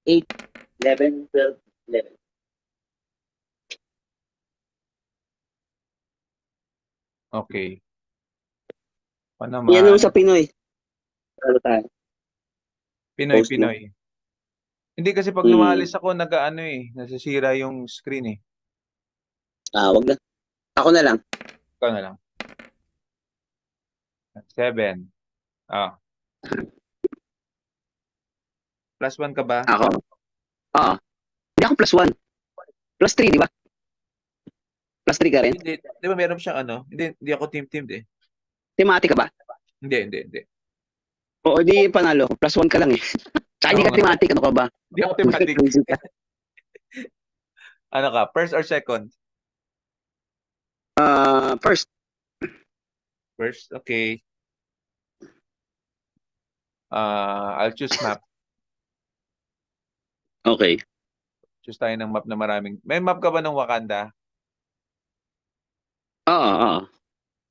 8, 11, 12, 11. Okay. Ako Yan yung naman, sa Pinoy. Ano tayo? Pinoy, Post mo. Pinoy. Hindi kasi pag Hmm. lumalis ako, nag-ano nasisira yung screen eh. Wag na. Ako na lang. Ikaw na lang. 7. Ah, +1 ka ba? Ako. Oo. Hindi ako +1. +3, di ba? +3 ka rin. Hindi, di ba meron siyang ano? Hindi ako team eh. Timati ka ba? Hindi. Oo, di panalo. +1 ka lang eh. Tsaka hindi Oo ka nga. timati. Ano ka ba? Hindi ako thematic. Crazy ka. Ano ka? First or second? First. First, okay. I'll choose map. Okay. Choose tayo ng map na maraming. May map ka ba ng Wakanda? Oo.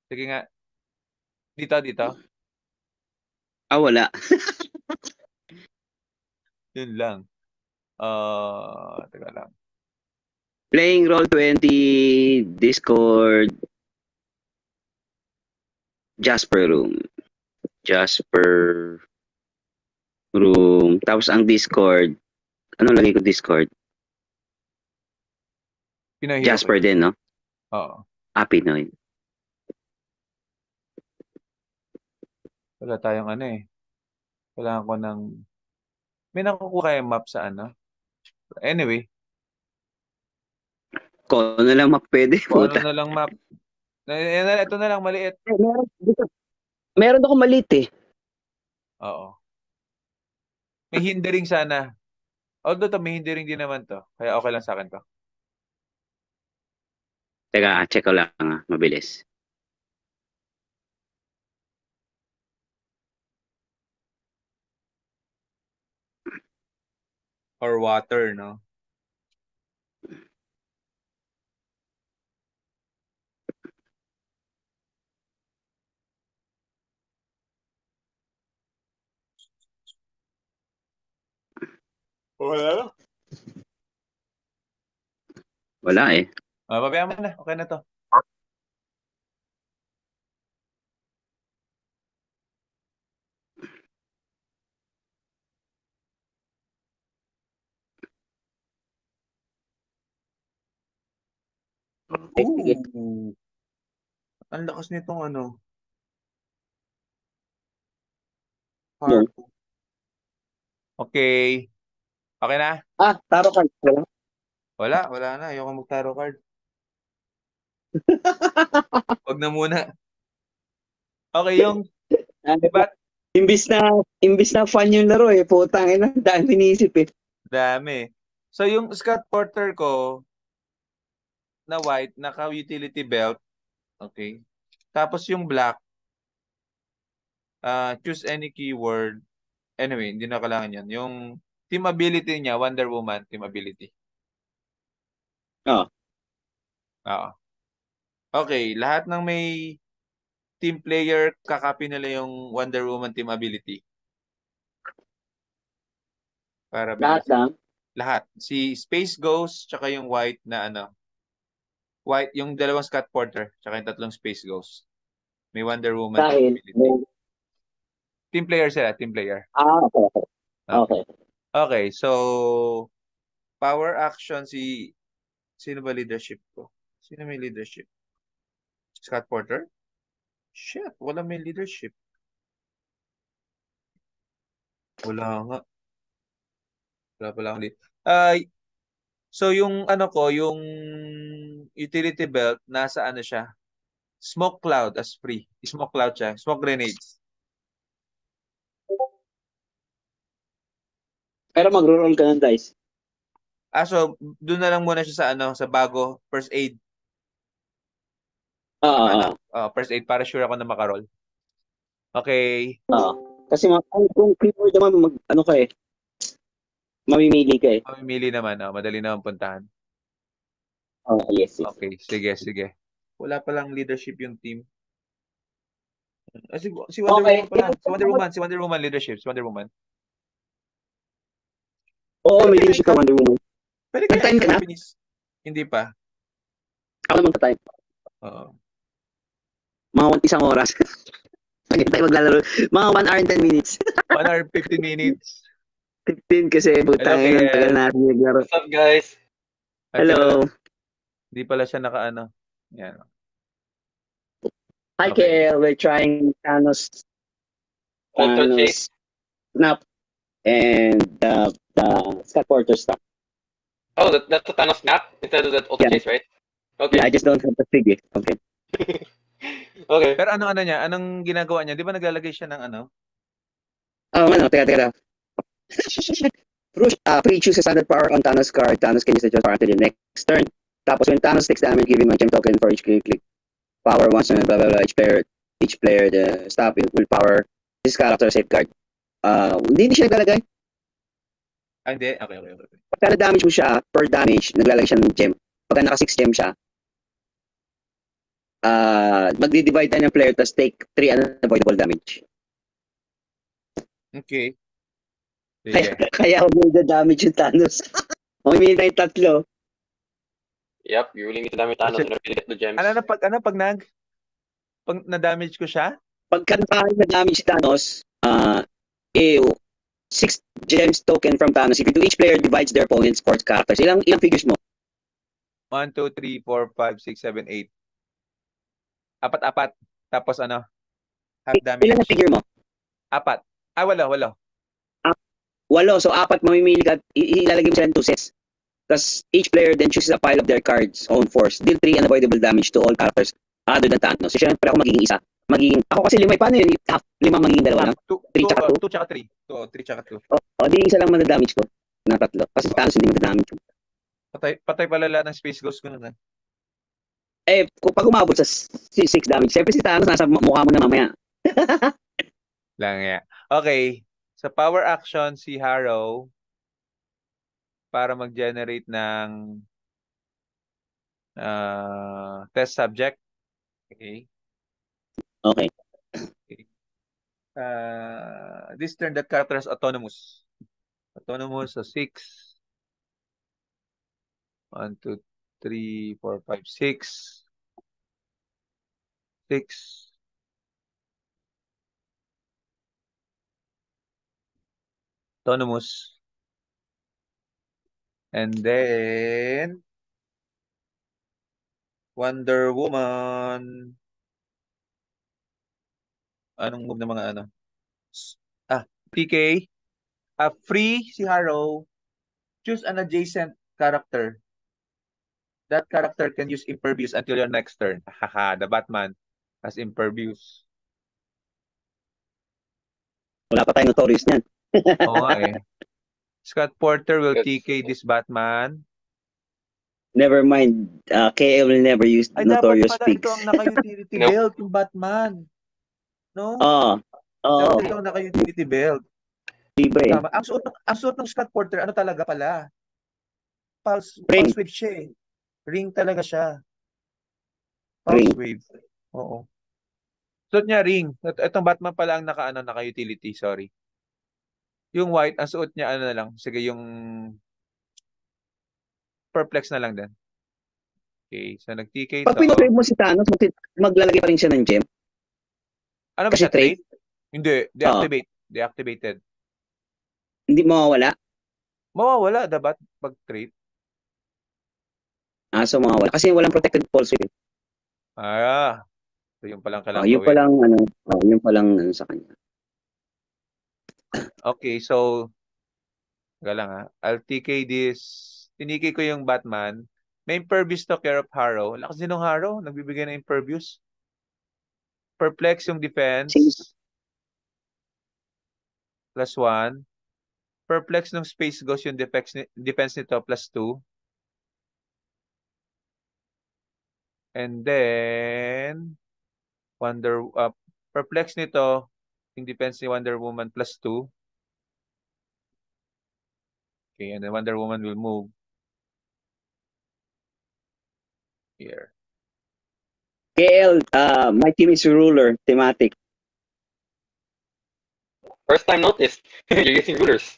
Sige nga. Dito. Wala. Yun lang. Teka lang. Playing Roll20, Discord, Jasper Room. Jasper Room. Tapos ang Discord. Ano lagay ko Discord? Pinoy Hero Jasper Quest. din, no? Oo. Pinoy. Wala tayong ano eh. Kailangan ko ng... May nakukuha kayong map sa ano? Anyway, Kung ano lang mapwede, kung ano puta. na lang map. Ito na lang, maliit. Meron ako maliit eh. Oo. May hindering sana. Although to, may hindering din naman to. Kaya okay lang sa akin to. Teka, check ko lang mabilis. Or water, no? Wala lang. Wala eh. Pabayaan mo na. Okay na to. Sige. Ooh. Ang lakas nitong ano. Yung. Heart. Okay. Okay na? Taro card. Wala. Wala na. Ayoko mag-tarot card. Wag na muna. Okay, yung, Ano di ba? ba, Imbis na fun yung laro eh. Putang ina, dami iniisip eh. dami. So, yung Scott Porter ko na white, naka-utility belt. Okay. Tapos yung black, choose any keyword. Anyway, hindi na kailangan yan. Yung team ability niya, Wonder Woman team ability. Oh. Oo. Okay, lahat ng may team player, kakapin nila yung Wonder Woman team ability. Para Lahat bilis. lang. Lahat. Si Space Ghost, tsaka yung white na ano. White, yung dalawang Scott Porter, tsaka yung tatlong Space Ghost. May Wonder Woman team Dahil. ability. Team player sila, team player. Okay. Okay. Okay. Okay, so power action sino ba leadership ko? Sino may leadership? Scott Porter? Shit, wala may leadership. Wala nga. Wala pala akong lead. So yung ano ko, yung utility belt, nasa ano siya? Smoke cloud as free. Smoke cloud siya. Smoke grenades. Pero magro-roll ka ng dice. So doon na lang muna siya sa ano, sa bago, first aid. Oo. Ano? Oo. First aid para sure ako na makarol. Okay. Oo. Kasi kung keyword naman, ano ka eh, mamimili ka eh. Mamimili naman. Madali naman puntahan. Yes. Okay, sige. Wala palang leadership yung team. Si Wonder Okay. Woman pala. Si Wonder Woman leadership. Si Wonder Woman. Oo, may Pwede finish ka Wonder Woman. Pwede kaya Nag-time ka na? i-finish? Hindi pa. Ako naman pa time. Oo. Mga isang oras. Hindi tayo maglalaro. Mga 1 hour and 10 minutes. 1 hour 15 minutes. 15 kasi Hello, putangin ng tagal KL. natin naglaro. What's up, guys? Ay, pala, Hello. di pala siya nakaano. Yan. Hi, Okay. KL. We're trying Thanos Ultra Chase. Snap and the Scott Porter stuff. Oh, that's a Thanos snap instead of that Ultra Yeah. Chase, right? Okay. Yeah, I just don't have the figure. Okay. Okay. Pero ano niya? Anong ginagawa niya? Di ba naglalagay siya ng ano? Oh, ano, teka. Free choose a standard power on Thanos card. Thanos can use the power until the next turn. Tapos when Thanos takes damage, give him a gem token for each click. Power once and blah blah blah. Each player the stop will power this character safeguard. Hindi siya naglalagay. Hindi. Okay. Pagka na-damage mo siya, per damage, naglalagay siya ng gem. Pagka naka 6 gem siya, magdi-divide tayo ng player tapos take 3 unavoidable damage. Okay. Sige. Kaya ako damage yung Thanos. May na yung tatlo. Yep, you really need to damage Thanos in order to get the gems. Pag na-damage ko siya? Pagka na-damage si Thanos, 6 gems token from Thanos. If you do, each player divides their opponent's sports characters. Ilang figures mo? 1, 2, 3, 4, 5, 6, 7, 8. Apat. Tapos ano? Half damage. Ilan na figure mo? 4. Walo. 8. So, 4 mamimili ka. Ilalagay mo sila ng 2 sets. Tapos, each player then chooses a pile of their cards, own force. Deal 3 unavoidable damage to all characters other than Thanos. So, syempre ako magiging isa. Ako kasi 5. Paano yun? 5 magiging 2 lang? 3 tsaka 2? 2 tsaka 3. 3 tsaka 2. Di isa lang madadamage ko. Na 3. Kasi Thanos hindi madadamage ko. Patay pala lahat ng Space Ghost ko nun. Pag umabot sa 6 damage, syempre si Thanos nasa mukha mo na mamaya. Lang ya. Okay. Sa power action, si Harrow para mag-generate ng test subject. Okay. Okay. This turn that character is autonomous. Autonomous sa 6. 1, 2, 3, 4, 5, 6. 6. Autonomous. And then Wonder Woman. Anong move ng mga ano? PK. Free si Harrow. Choose an adjacent character. That character can use Impervious until your next turn. Haha, the Batman has Impervious. Wala pa tayong notorious niyan. Oo nga eh. Scott Porter will Yes. TK this Batman. Never mind. KL will never use Ay, notorious dapat pala pigs. ito ang naka-utility Nope. belt yung Batman. No? Oo. Dapat ito ang naka-utility belt. Libre. Tama. Ang suot ng Scott Porter, ano talaga pala? Pulse Ring. wave siya eh. Ring talaga siya. Ring. Pulse wave. Oo. Suot niya ring. Itong Batman pala ang naka-utility, sorry. Yung white, ang suot niya ano na lang. Sige, yung perplex na lang din. Okay, so nag-TK Pag to. pinotrade mo si Thanos, maglalagay pa rin siya ng gem. Ano ba kasi siya, trade? Hindi, deactivate. Oo. Deactivated. Hindi mawawala. Mawawala, dapat pag-trade. So mawawala. Kasi walang protected pulse wave. So yung palang kailangan Yun gawin. yun palang sa kanya. Okay, so galang I'll TK this. Tiniki ko yung Batman. May Impervious to care of Harrow. Lakas din ng Harrow. Nagbibigay ng Impervious. Perplex yung defense. +1. Perplex ng Space Ghost yung defense nito +2. And then perplex nito yung defense ni Wonder Woman +2. Okay, and then Wonder Woman will move here. KL, my team is ruler, thematic. First time noticed. You're using rulers.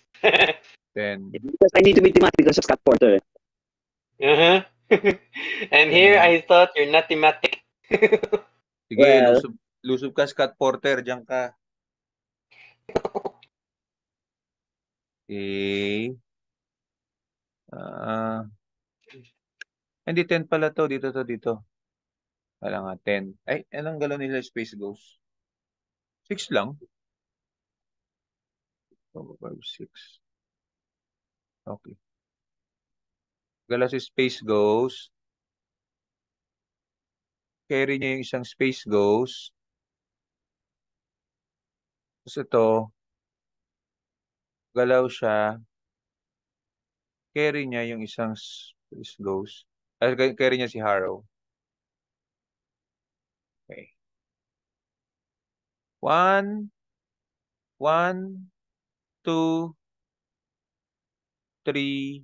10. Because I need to be thematic because of Scott Porter. Uh-huh. And here I thought you're not thematic. Sige, Well, lusob ka, Scott Porter, diyan ka. Okay. Hindi 10 pala to. Dito. Wala nga, 10. Ay, anong galaw nila Space Ghost? 6 lang. 4, 5, 6. Okay. Galaw si Space Ghost. Carry niya yung isang Space Ghost. Tapos ito, galaw siya. Carry niya yung isang Space Ghost. Carry niya si Harrow. Okay. 1, 1, 2, 3.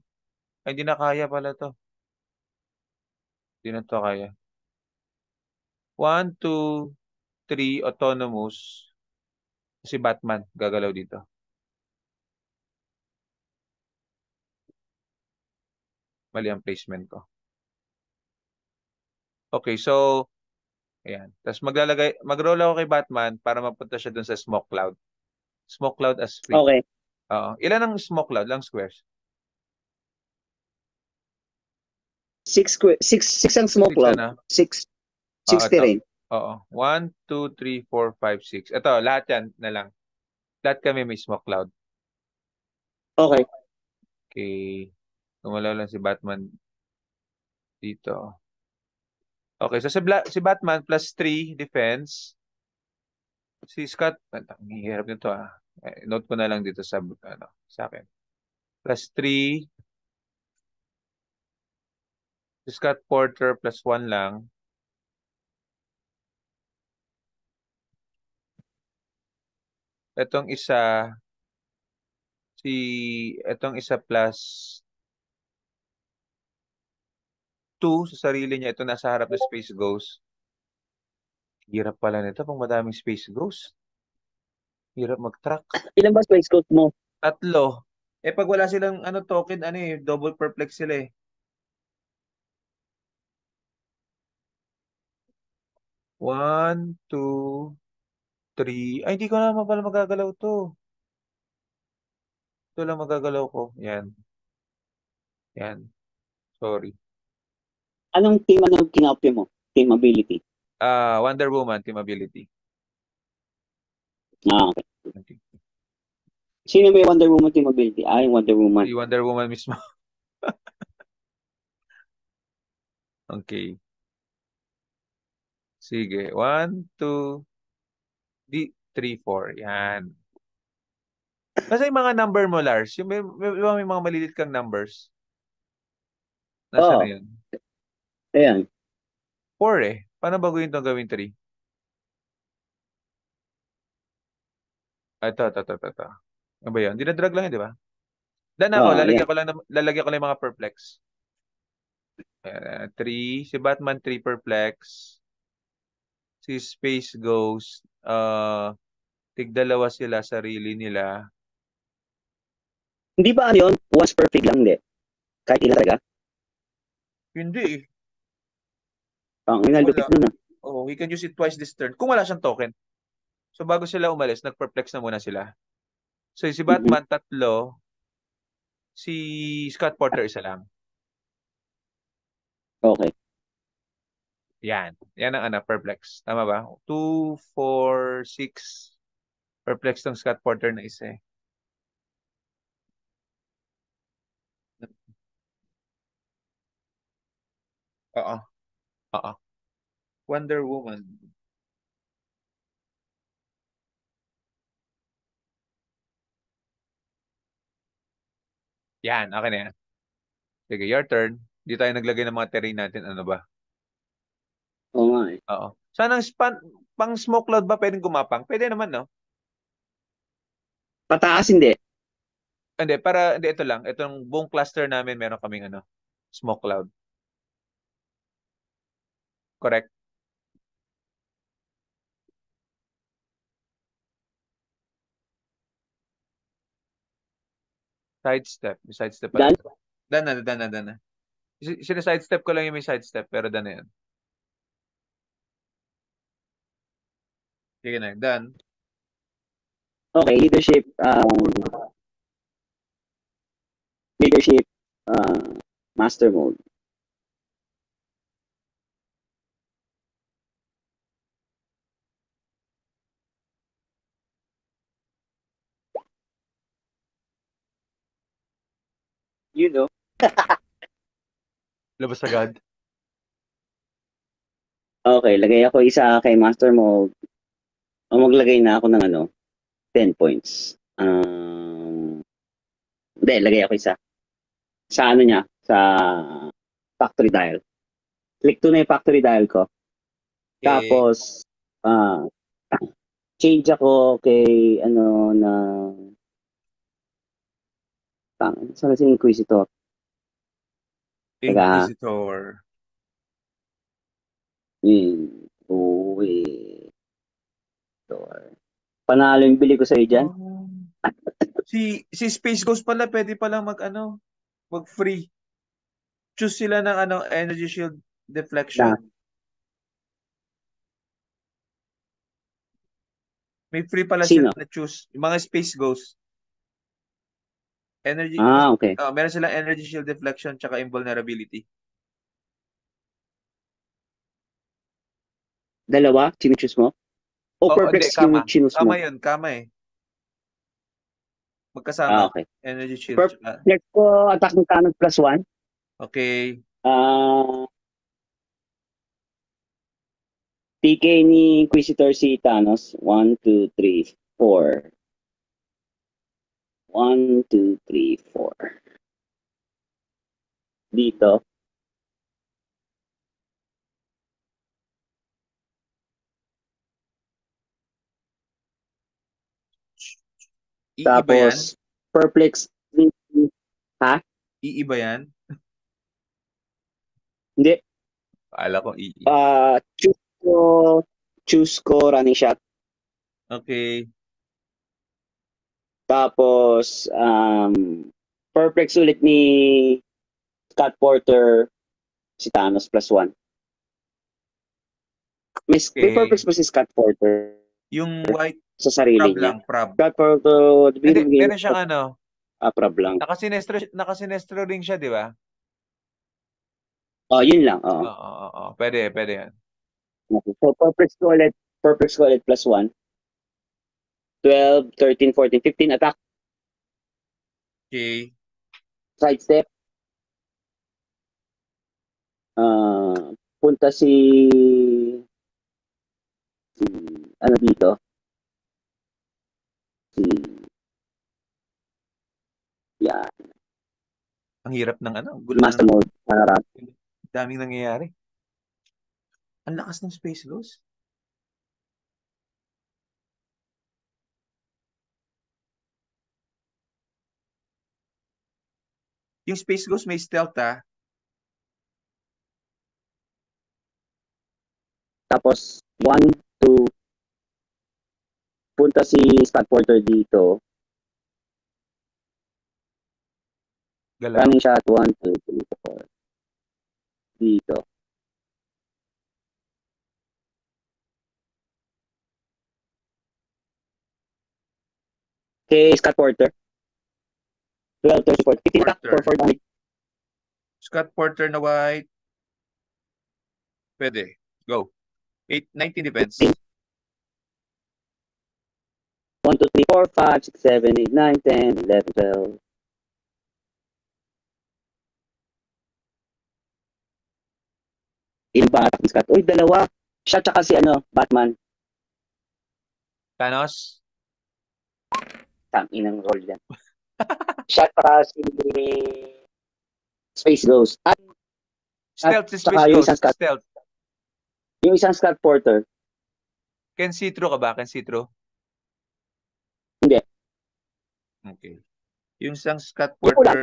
Ay, hindi na kaya pala to. Hindi na to kaya. 1, 2, 3, autonomous. Si Batman, gagalaw dito. Mali ang placement ko. Okay, so, ayan. Tapos mag-roll ako kay Batman para mapunta siya dun sa smoke cloud. Smoke cloud as free. okay. Oo. Ilan ang smoke cloud? Lang squares? 6 ang smoke 6 cloud. na. 6. Oo, 60 ito. rin. Oo. 1, 2, 3, 4, 5, 6. Ito, lahat yan na lang. Lahat kami may smoke cloud. Okay. Okay. Gumalaw lang si Batman dito. Okay, so si Batman plus 3 defense. Si Scott, ang hirap nito ah. Note ko na lang dito sa akin. Plus 3. Si Scott Porter plus 1 lang. Itong isa plus 2 sa sarili niya. Ito nasa harap na Space Ghost. Hirap pala nito pang madaming Space Ghost. Hirap mag-track. Ilan ba space code mo? 3. Pag wala silang token, double perplex sila eh. 1, 2, 3. Ay, hindi ko naman pala magagalaw to. Ito lang magagalaw ko. Yan. Yan. Sorry. Anong kinopya mo? Team ability. Wonder Woman, team ability. Okay. Okay. Sino may Wonder Woman team ability? Ay, Wonder Woman. Si Wonder Woman mismo. Okay. Sige. 1, 2, 3, 4. Yan. Nasa yung mga number mo, Lars? Yung may mga malilit kang numbers? Nasa na yun? Ayan. 4 eh. Paano baguhin itong gawin 3? Ito. Ano ba yun? Dinadrag lang yun, di ba? Dan ako, Ayan. lalagyan ko lang yung mga perplex. 3. Si Batman 3 perplex. Si Space Ghost, tigdalawa sila, sarili nila. Hindi ba yun? Once perfect lang, hindi. Kahit ilan talaga. Hindi eh. Ang inalupit Wala. nun ah. Oh, he can use it twice this turn. Kung wala siyang token. So bago sila umalis, nag-perplex na muna sila. So si Batman, 3. Si Scott Porter, 1 lang. Okay. Yan. Yan ang perplex. Tama ba? 2, 4, 6. Perplex tong Scott Porter na isa eh. Oo. Oo. Wonder Woman. Yan. Okay na yan. Sige, your turn. Di tayo naglagay ng mga terrain natin. Ano ba? Oo nga eh. Oo. Sana pang smoke cloud ba pwedeng gumapang? Pwede naman, no? Pataas hindi. Hindi, ito lang. Itong buong cluster namin, meron kaming smoke cloud. Correct? Sidestep. May sidestep pa Done? rin. Done na. Sina-sidestep ko lang yung may sidestep, pero done na yan. Sige na, done. Okay, leadership, master mode. You know. Labas agad. Okay, lagay ako isa kay master mode. O maglagay na ako ng 10 points. Hindi, lagay ako isa. Sa niya, sa factory dial. Click to na yung factory dial ko. Okay. Tapos, change ako kay, saan si Inquisitor? Inquisitor. Panalo yung bili ko sa'yo dyan. Si Space Ghost pala, pwede pala mag free. Choose sila ng energy shield deflection. May free pala Sino? sila na choose. Yung mga Space Ghost. Energy. Okay. Meron silang energy shield deflection tsaka invulnerability. Dalawa? Sino-choose mo? O perplex hindi, yung choose mo? Kama eh. Magkasama. Okay. Energy shield. Perplex ko, attack ng Thanos +1. Okay. PK ni Inquisitor si Thanos. 1, 2, 3, 4. 1, 2, 3, 4. Dito. Tapos, perplex. Ha? EE ba yan? Hindi. Akala ko EE. Choose ko running shot. Okay. Tapos, perplex ulit ni Scott Porter si Thanos +1. May perplex pa si Scott Porter. Yung white sa sarili niya. Prab. Scott Porter, meron siyang Prab lang. Nakasinestro ring siya, di ba? Yun lang. Oo. Pwede yan. So, perplex ko ulit +1. 12, 13, 14, 15 attack. Okay. Sidestep. Punta si dito? Yan. Ang hirap ng Master mode. Harap. Daming nangyayari. Ang lakas ng Space Ghost. Yung Space Ghost may stealth Tapos 1, 2 punta si Scott Porter dito. Galaw. Running shot 1, 2, 3, 4. Dito. Okay, Scott Porter. 12, 13, 14. 15 attack for damage. Scott Porter na white. Pwede. Go. 19 defense. 1, 2, 3, 4, 5, 6, 7, 8, 9, 10, 11, 12. Ilang ba attack ni Scott? Uy, dalawa. Siya tsaka si Batman. Thanos? Tangin ng roll yan. Siya tsaka si Space Ghost. Stealth si Space Ghost. Stealth. Yung isang Scott Porter. Can see through ka ba? Can see through? Hindi. Okay. Yung isang Scott Porter.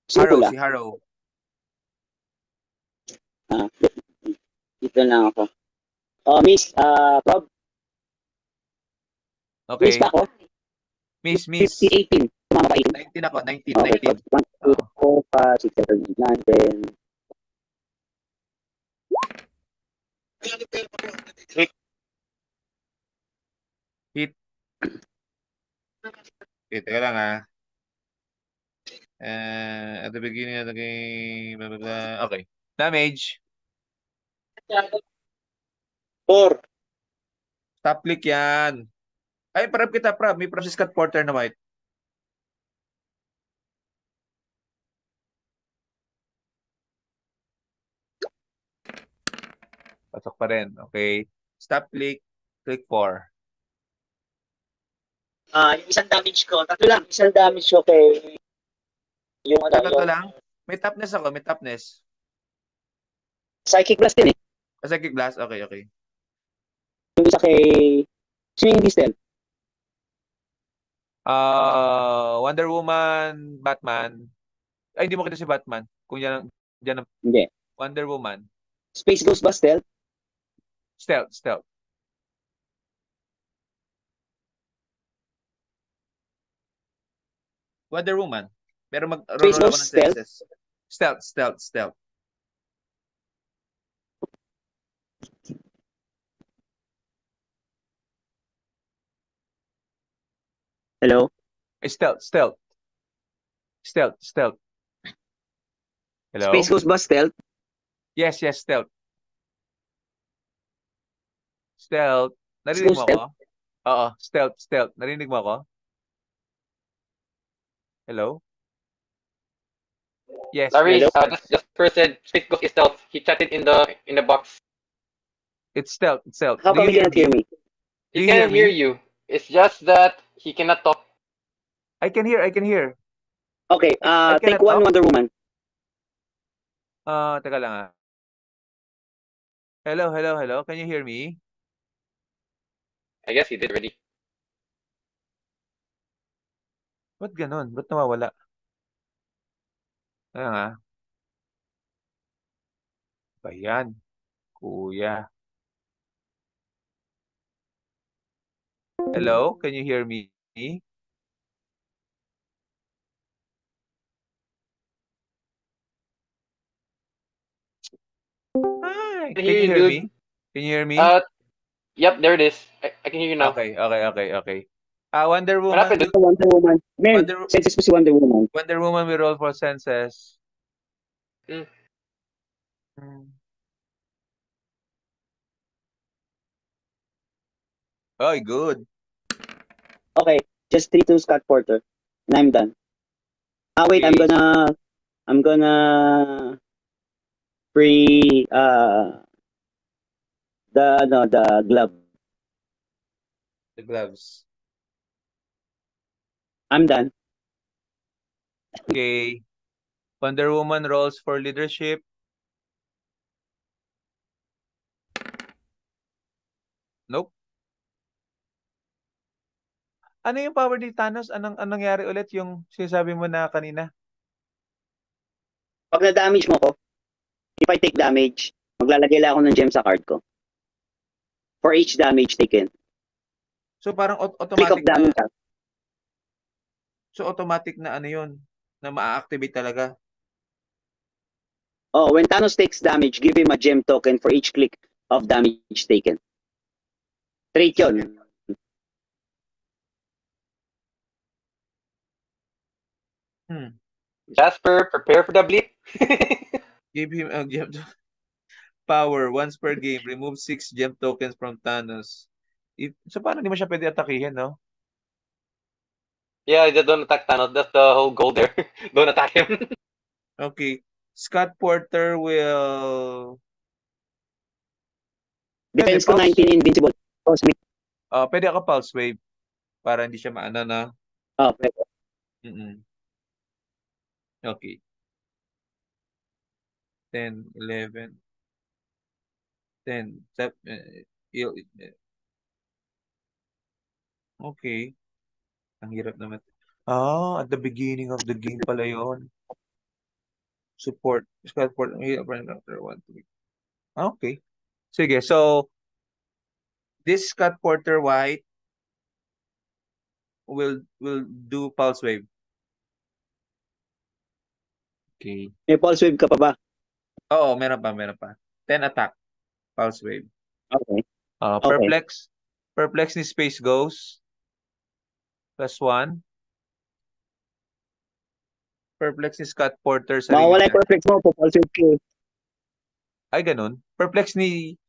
Si Harrow. Dito lang ako. Miss, Prob. Okay. Miss pa ako. Miss. 50-18. sumama pa 18. 19 ako, 19, Okay, 19. 1, 2, 4, 5, 6, 7, 8, 9, 10. Hit. Okay, teka lang ah. At the beginning of the game, blah, blah, blah. Okay. Damage. 4. Top click yan. Ay, prab kita, prab. May prab si Scott Porter na white. Pasok pa rin. Okay. Stop click. Click 4. Yung isang damage ko, tatlo lang. Isang damage ko kay yung ano, Tatlo yung lang? May toughness ako. May toughness. Psychic Blast din eh. Psychic Blast. Okay, okay. Yung isa kay Swing Distel. Wonder Woman, Batman. Ay, hindi mo kita si Batman. Kung yan ang Hindi. Wonder Woman. Space Ghost ba Stealth? Stealth, stealth. Wonder Woman. Pero mag-roll Space ako Ghost ng Stealth? senses. Stealth, stealth, stealth. Hello? Stealth, stealth. Stealth, stealth. Hello? Space Ghost ba Stealth? Yes, yes, stealth. Stealth. Space Narinig Ghost mo Stealth? ako? Oo, stealth, stealth. Narinig mo ako? Hello? Yes, Larry, yes. just first said Space Ghost is stealth. He chatted in the box. It's stealth, it's stealth. How Do come you you cannot hear me? Do He you hear can hear me? you. It's just that he cannot talk. I can hear, I can hear. Okay, I take cannot one talk. Wonder Woman. Teka lang ah. Hello, hello, hello. Can you hear me? I guess he did already. Ba't ganun? Ba't nawawala? Ayan nga. Ba yan? Kuya. Hello? Can you hear me? Hi. I can Can hear you you, hear dude. me? Can you hear me? Yep, there it is. I can hear you now. Okay, okay, okay, okay. Wonder What Woman, happened, dude? Wonder Woman. Man, Wonder, senses mo si Wonder Woman. Wonder Woman will roll for senses. Hmm. Hmm. Oh, good. Okay, just 3 to Scott Porter. And I'm done. Wait, Okay. I'm gonna free the glove. The gloves. I'm done. Okay. Wonder Woman rolls for leadership. Nope. Ano yung power ni Thanos? Anong nangyari ulit yung sinasabi mo na kanina? Pag na-damage mo ko, if I take damage, maglalagay lang ako ng gem sa card ko. For each damage taken. So parang Click of automatic na, damage. so automatic na ano yun, na ma-activate talaga. Oh, when Thanos takes damage, give him a gem token for each click of damage taken. Trait yun. Jasper, prepare for the bleep. Give him a gem power once per game. Remove 6 gem tokens from Thanos. So paano hindi mo siya pwede atakihin, no? Yeah, just don't attack Thanos. That's the whole goal there. Don't attack him. Okay. Scott Porter will... Defense ko Pwede, 19, invincible. Cosmic. pwede ako pulse wave para hindi siya maana na. Oh, pwede. Okay. 10, 11, 10. Okay. Ang hirap naman. At the beginning of the game pala yun. Support. Scott Porter. After 1, 2. Okay. Sige, so this Scott Porter White will do pulse wave. Okay. May pulse wave ka pa ba? Oo, meron pa. 10 attack. Pulse wave. Okay. Okay. Perplex. Perplex ni Space Ghost. +1. Perplex ni Scott Porter, sarili Mawawala niya. yung perfect mo, pulse wave ka. Ay, ganun. Perplex ni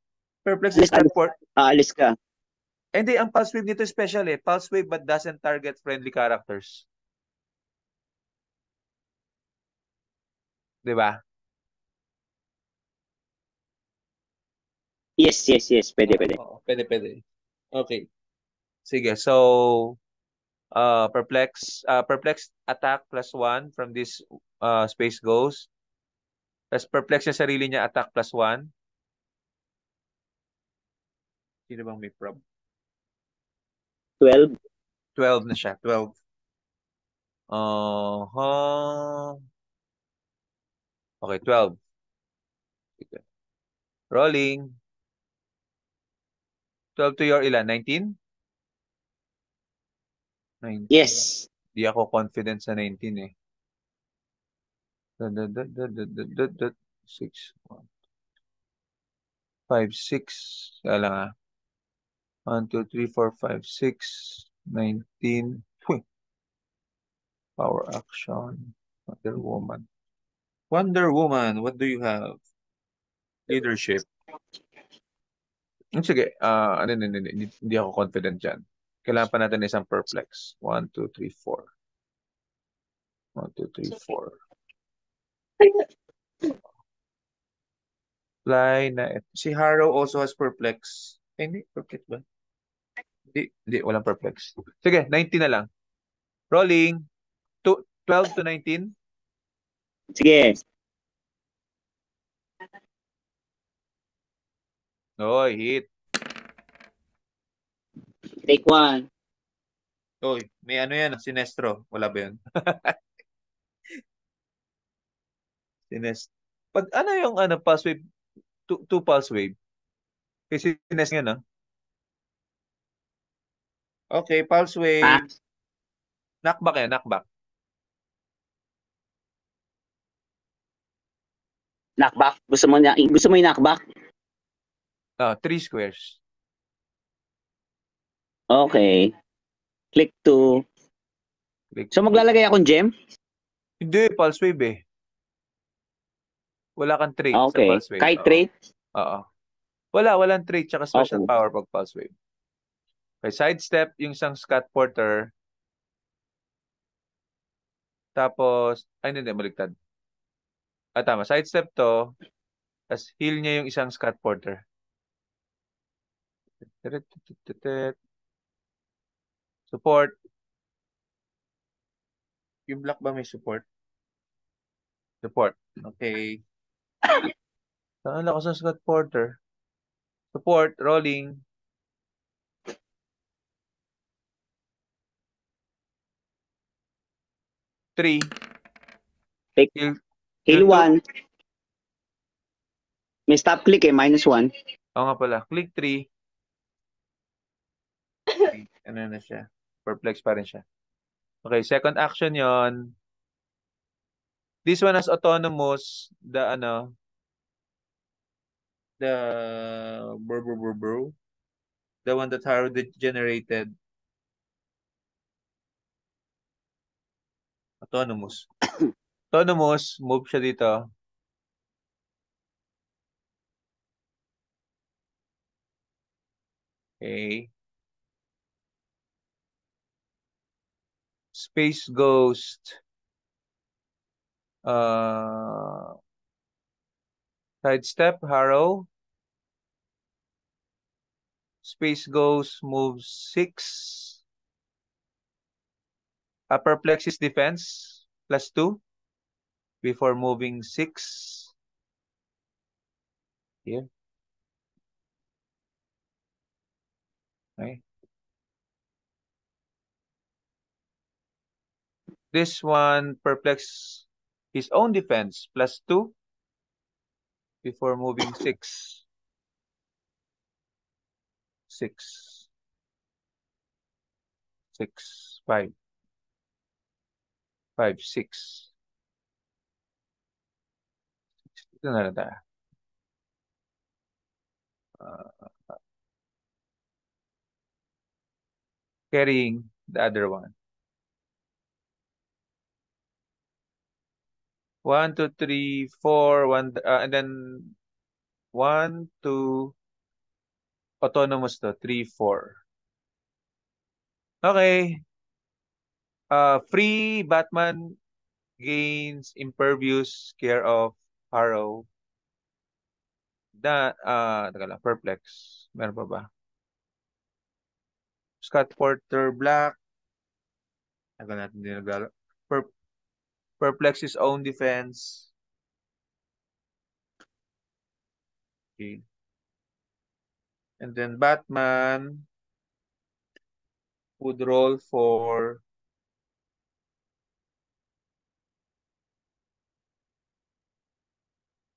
Alis, Scott Porter. aalis ka. Hindi, ang Pulse Wave nito special eh. Pulse Wave but doesn't target friendly characters. Di ba? Yes. Pwede. Oo, pwede. Okay. Sige, so perplex attack +1 from this Space Ghost. Tapos perplex yung sarili niya, attack +1. Sino bang may prob? 12. 12 na siya. 12. Okay, 12. Sige. Rolling. 12 to your ilan? 19? 19. Yes. Di ako confident sa 19 eh. 6, 5, 6. Kaya lang 1, 2, 3, 4, 5, 6, 19. Uy, power action. Wonder Woman. Wonder Woman, what do you have? Leadership. Sige, hindi ako confident dyan. Kailangan pa natin isang perplex. 1, 2, 3, 4. 1, 2, 3, 4. Fly na. Si Harrow also has perplex. Hindi, perplex ba? Hindi, walang perplex. Sige, 19 na lang. Rolling. 12 to 19. Sige. Oy, hit. Take 1. Oy, may ano yan, Sinestro. Wala ba yun? Sinestro. Pag ano yung pulse wave, two pulse wave. Kasi sinest yun, Okay, pulse wave. Knockback yan, knockback. Knockback. Gusto mo yung knockback? 3 squares. Okay. Click to. So maglalagay akong gem? Hindi, pulse wave eh. Wala kang trait sa Okay. pulse wave. Kahit trait? Oo. Walang trait tsaka special Okay. power pag pulse wave. Okay, sidestep yung isang Scott Porter. Tapos, ay hindi, baligtad. Tama. Sidestep to. Tapos heal niya yung isang Scott Porter. Support. Yung black ba may support? Support. Okay. Saan ako sa Scott Porter? Support. Rolling. 3. Take. Heal Heal 2. 1. May stop click eh. -1. Oo nga pala. Click 3. Ano na siya? Perplex pa rin siya. Okay, second action yon. This one has autonomous. The one that Harold generated. Autonomous. Autonomous, move siya dito. Okay. Space Ghost. Sidestep, Harrow. Space Ghost moves 6. Perplexes defense +2 before moving 6. Here. Okay. This one perplex his own defense +2 before moving 6. 6. 6. 5. 5, 6. Ito na lang tayo. Carrying the other one. 1, 2, 3, 4, 1, and then 1, 2, autonomous to, 3, 4. Okay. Free Batman gains impervious, care of, Harrow. Teka lang, Perplex. Meron pa ba? Scott Porter Black. Tagal natin din naglaro. Perplex his own defense. Okay. And then Batman would roll for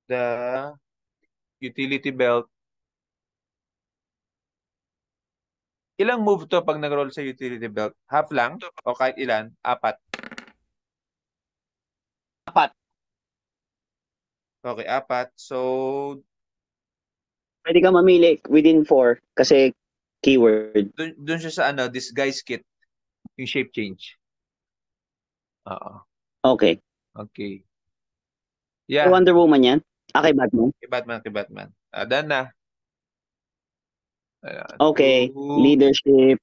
the utility belt. Ilang move to pag nag-roll sa utility belt? Half lang? O kahit ilan? 4? 4. Okay, 4. So, Pwede ka mamili within 4 kasi keyword. dun siya sa disguise kit. Yung shape change. Oo. Okay. Okay. Kay Yeah. Wonder Woman yan? Kay Batman? Kay Batman. Done na. Okay. 2. Leadership.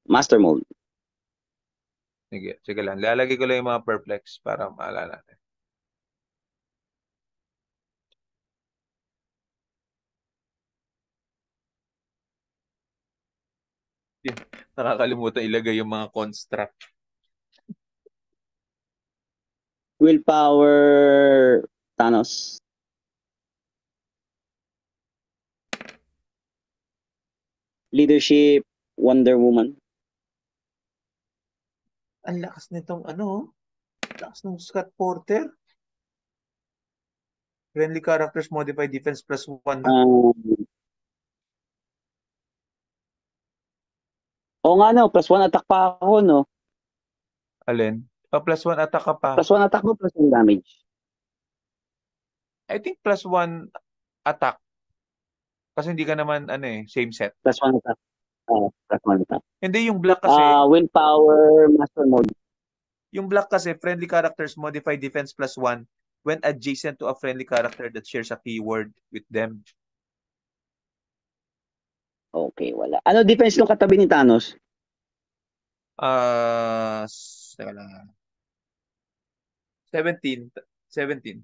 Master mode. Sige lang. Lalagay ko lang yung mga perplex para maalala natin. Nakakalimutan ilagay yung mga construct. Willpower. Thanos. Leadership. Wonder Woman. Ang lakas nitong lakas ng Scott Porter. Friendly characters modify defense plus 1. Nga no, plus 1 attack pa ako no. Alin? Plus 1 attack ka pa. Plus 1 attack mo, plus 1 damage. I think plus 1 attack. Kasi hindi ka naman same set. Plus 1 attack. Plus 1 attack. Hindi yung black kasi. Willpower, master mode. Yung black kasi, friendly characters modify defense plus 1 when adjacent to a friendly character that shares a keyword with them. Okay, wala. Ano defense nung katabi ni Thanos? Teka lang. 17. 17.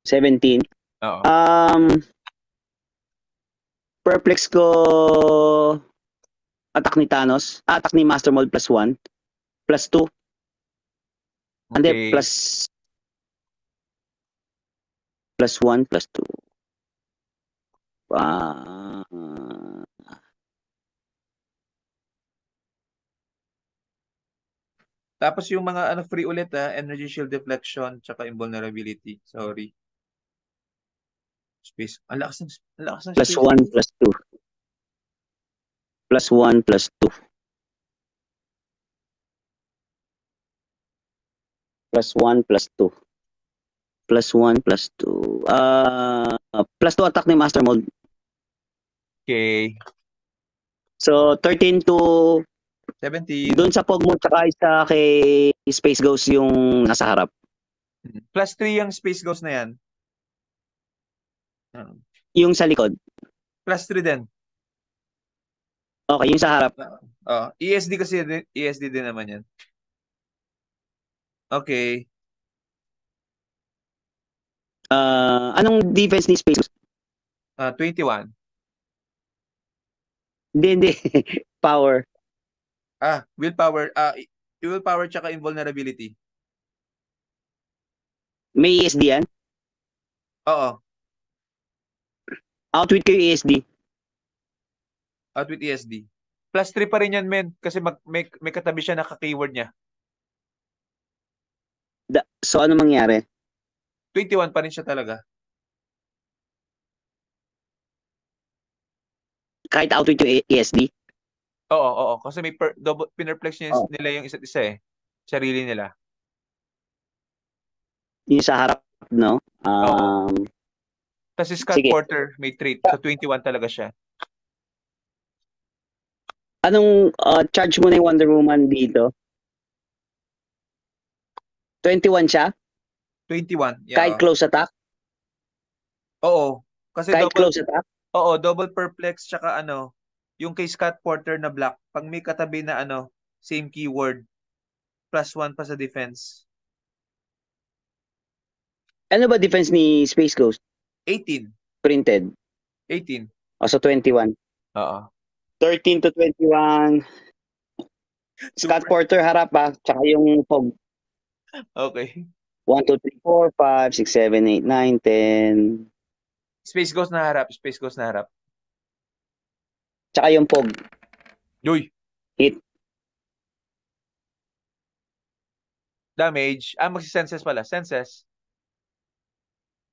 17. Oo. Perplex ko attack ni Thanos. Attack ni Master Mode plus 1. Plus 2. Hindi, Okay. plus 1, plus 2. Tapos yung mga free ulit energy shield deflection tsaka invulnerability. Sorry. Space. Ang lakas ng Plus space. 1, plus 2. Plus 1, plus 2. Plus 1, plus 2. Plus 1, plus 2. Plus 2 attack ni Master Mode. Okay. So, 13 to 17. doon sa Pog Mode tsaka isa kay Space Ghost yung nasa harap. Plus 3 yung Space Ghost na yan. Yung sa likod. Plus 3 din. Okay, yung sa harap. ESD kasi, ESD din naman yan. Okay. Anong defense ni Space Ghost? 21. Hindi. Power. Willpower. Willpower tsaka invulnerability. May ESD yan? Oo. Outwit ko yung ESD. Outwit ESD. Plus 3 pa rin yan, men. Kasi may katabi siya na ka-keyword niya. So, ano mangyari? 21 pa rin siya talaga. Kahit outwit yung ESD? Oo. Kasi may double, pinerplex Oh, nila yung isa't isa eh. Sarili nila. yung sa harap, no? Oo. Kasi Scott Sige. Porter may trait. So 21 talaga siya. Anong charge mo na yung Wonder Woman dito? 21 siya? 21. Kahit Yeah. close attack? Oo. Kasi Kahit close attack? double perplex tsaka yung kay Scott Porter na black, pag may katabi na same keyword, +1 pa sa defense. Ano ba defense ni Space Ghost? 18. Printed. 18. So 21. Oo. 13 to 21. Scott Super. Porter harap tsaka yung Pog. Okay. 1, 2, 3, 4, 5, 6, 7, 8, 9, 10. Space Ghost na harap. Space Ghost na harap. Tsaka yung Pog. Yoy. Hit. Damage. Magsi-senses pala. Senses.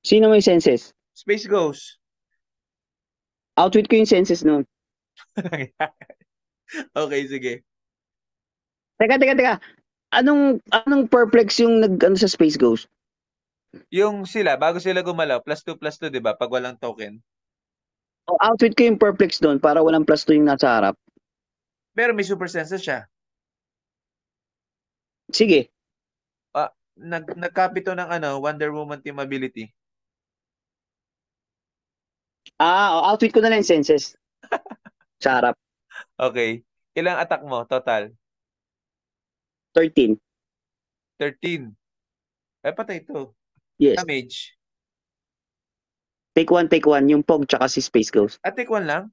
Sino may senses? Space Ghost. Outwit ko yung senses nun. Okay, sige. Teka. Anong perplex yung sa Space Ghost? Yung sila, bago sila gumalaw, +2, di ba? Pag walang token. Outwit ko yung perplex doon para walang +2 yung nasa harap. Pero may super senses siya. Sige. Nagkapito ng Wonder Woman team ability. Outwit ko na lang yung senses. Sa harap. Okay. Ilang attack mo total? 13. 13. Patay ito. Yes. Damage. Take one. Yung Pog tsaka si Space Ghost. Take 1 lang?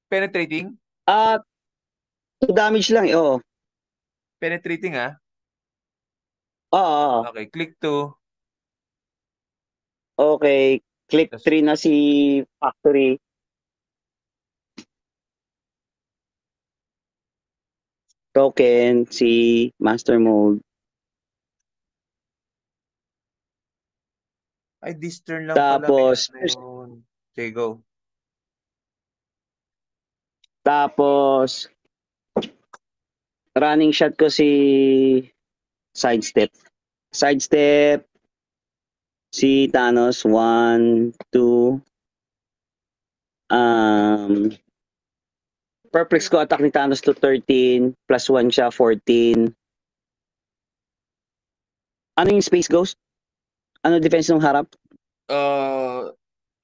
Penetrating? 2 damage lang. Oo. Penetrating Oo. Okay, click 2. Okay. Click 3 na si Factory. Token si Master Mode. Ay, this turn lang Tapos, pala. Yun. Okay, go. Tapos, running shot ko si Sidestep. Sidestep si Thanos. 1, 2. Perplex ko attack ni Thanos to 13. +1 siya, 14. Ano yung Space Ghost? Ano defense ng harap?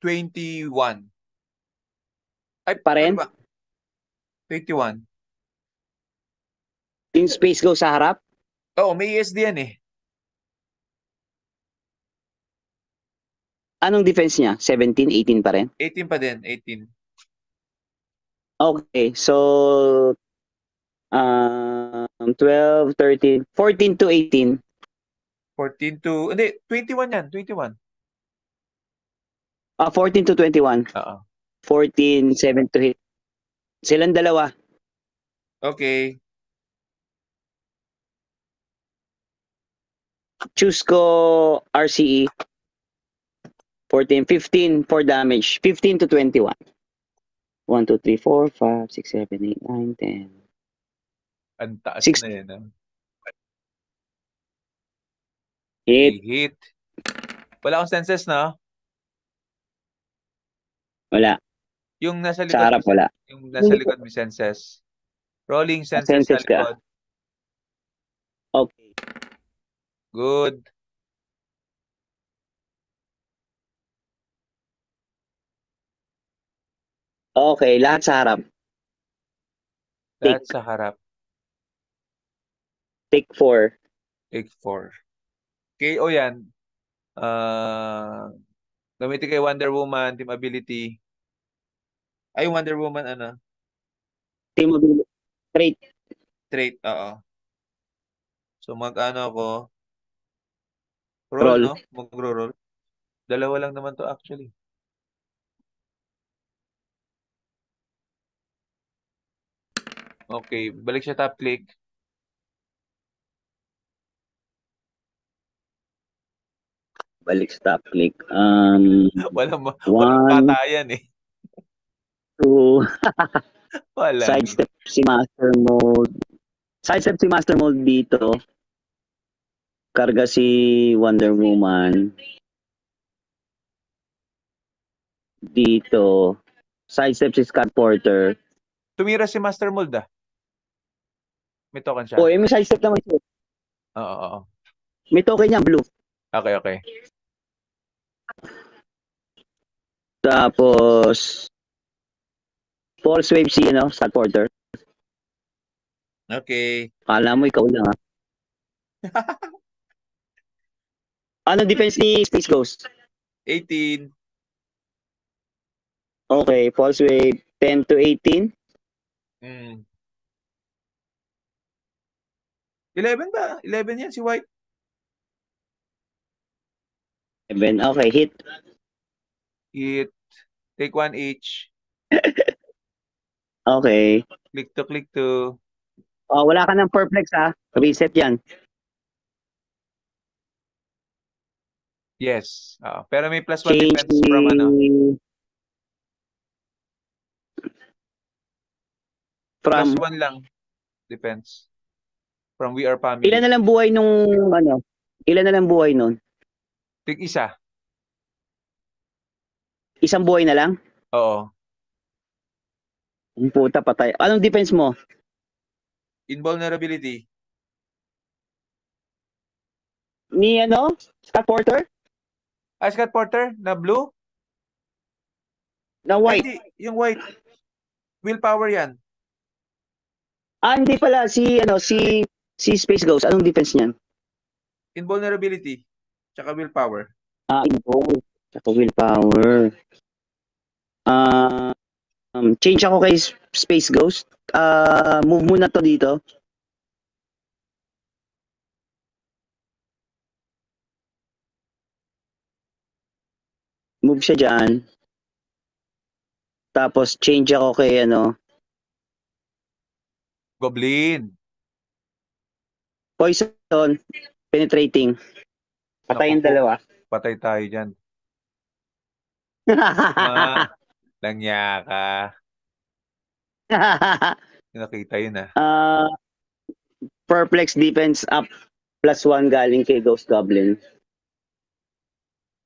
21. Ay, Pa rin? ano ba? 21. Yung Space Ghost sa harap? Oo, may ESD yan eh. Anong defense niya? 17, 18 pa rin? 18 pa din, 18. Okay, so 12, 13, 14 to 18. 14 to, hindi, 21 yan, 21. 14 to 21. Oo. 14, 7 to hit. Silang dalawa. Okay. Choose ko RCE. 14, 15 for damage. 15 to 21. 1, 2, 3, 4, 5, 6, 7, 8, 9, 10. Ang taas Six. na yan. Hit. Hit. Wala akong senses, no? Wala. Yung nasa Sa likod. harap wala. Yung nasa likod may senses. Rolling senses sa Senses ka. likod. Okay. Good. Okay, lahat sa harap. Lahat sa harap. Take 4. Take 4. KO yan. Gamitin kay Wonder Woman, team ability. Ay, Wonder Woman, Team ability. Trait. Trait, oo. So, ako. Roll, Roll. no? Magro-roll. Dalawa lang naman to actually. Okay, balik siya top click. Balik sa top click. Walang One. patayan eh. 2. Wala. Sidestep. si Master Mode. Sidestep si Master Mode dito. Karga si Wonder Woman. Dito. Sidestep si Scott Porter. Tumira si Master Mold May token siya. O, may sidestep naman siya. Oo. May token niya, blue. Okay. Tapos, False Wave si, Scott Porter. Okay. Kala mo ikaw lang, ha? Ano defense ni Space Ghost? 18. Okay, False Wave 10 to 18. 11 ba? 11 yan si White. 7. Okay, hit. Hit. Take 1 each. Okay. Click to. Oh, wala ka ng perplex, ha? Reset yan. Yes. Pero may +1 Change defense from from +1 lang defense. From We Are Family. ilan na lang buhay nung ilan na lang buhay nun? Tig isa. Isang buhay na lang? Oo. Ang puta, patay. Anong defense mo? Invulnerability. Ni Scott Porter? Scott Porter na blue? Na white? Hindi, yung white. Willpower yan. Hindi pala si Space Ghost. Anong defense niyan? Invulnerability. Tsaka willpower. Invuln. Tsaka willpower. Change ako kay Space Ghost. Move muna to dito. Move siya dyan. Tapos change ako kay Goblin. Poison. Penetrating. Patayin Naku po. dalawa. Patay tayo dyan. Langya ka. Nakita yun Perplex defense up +1 galing kay Ghost Goblin.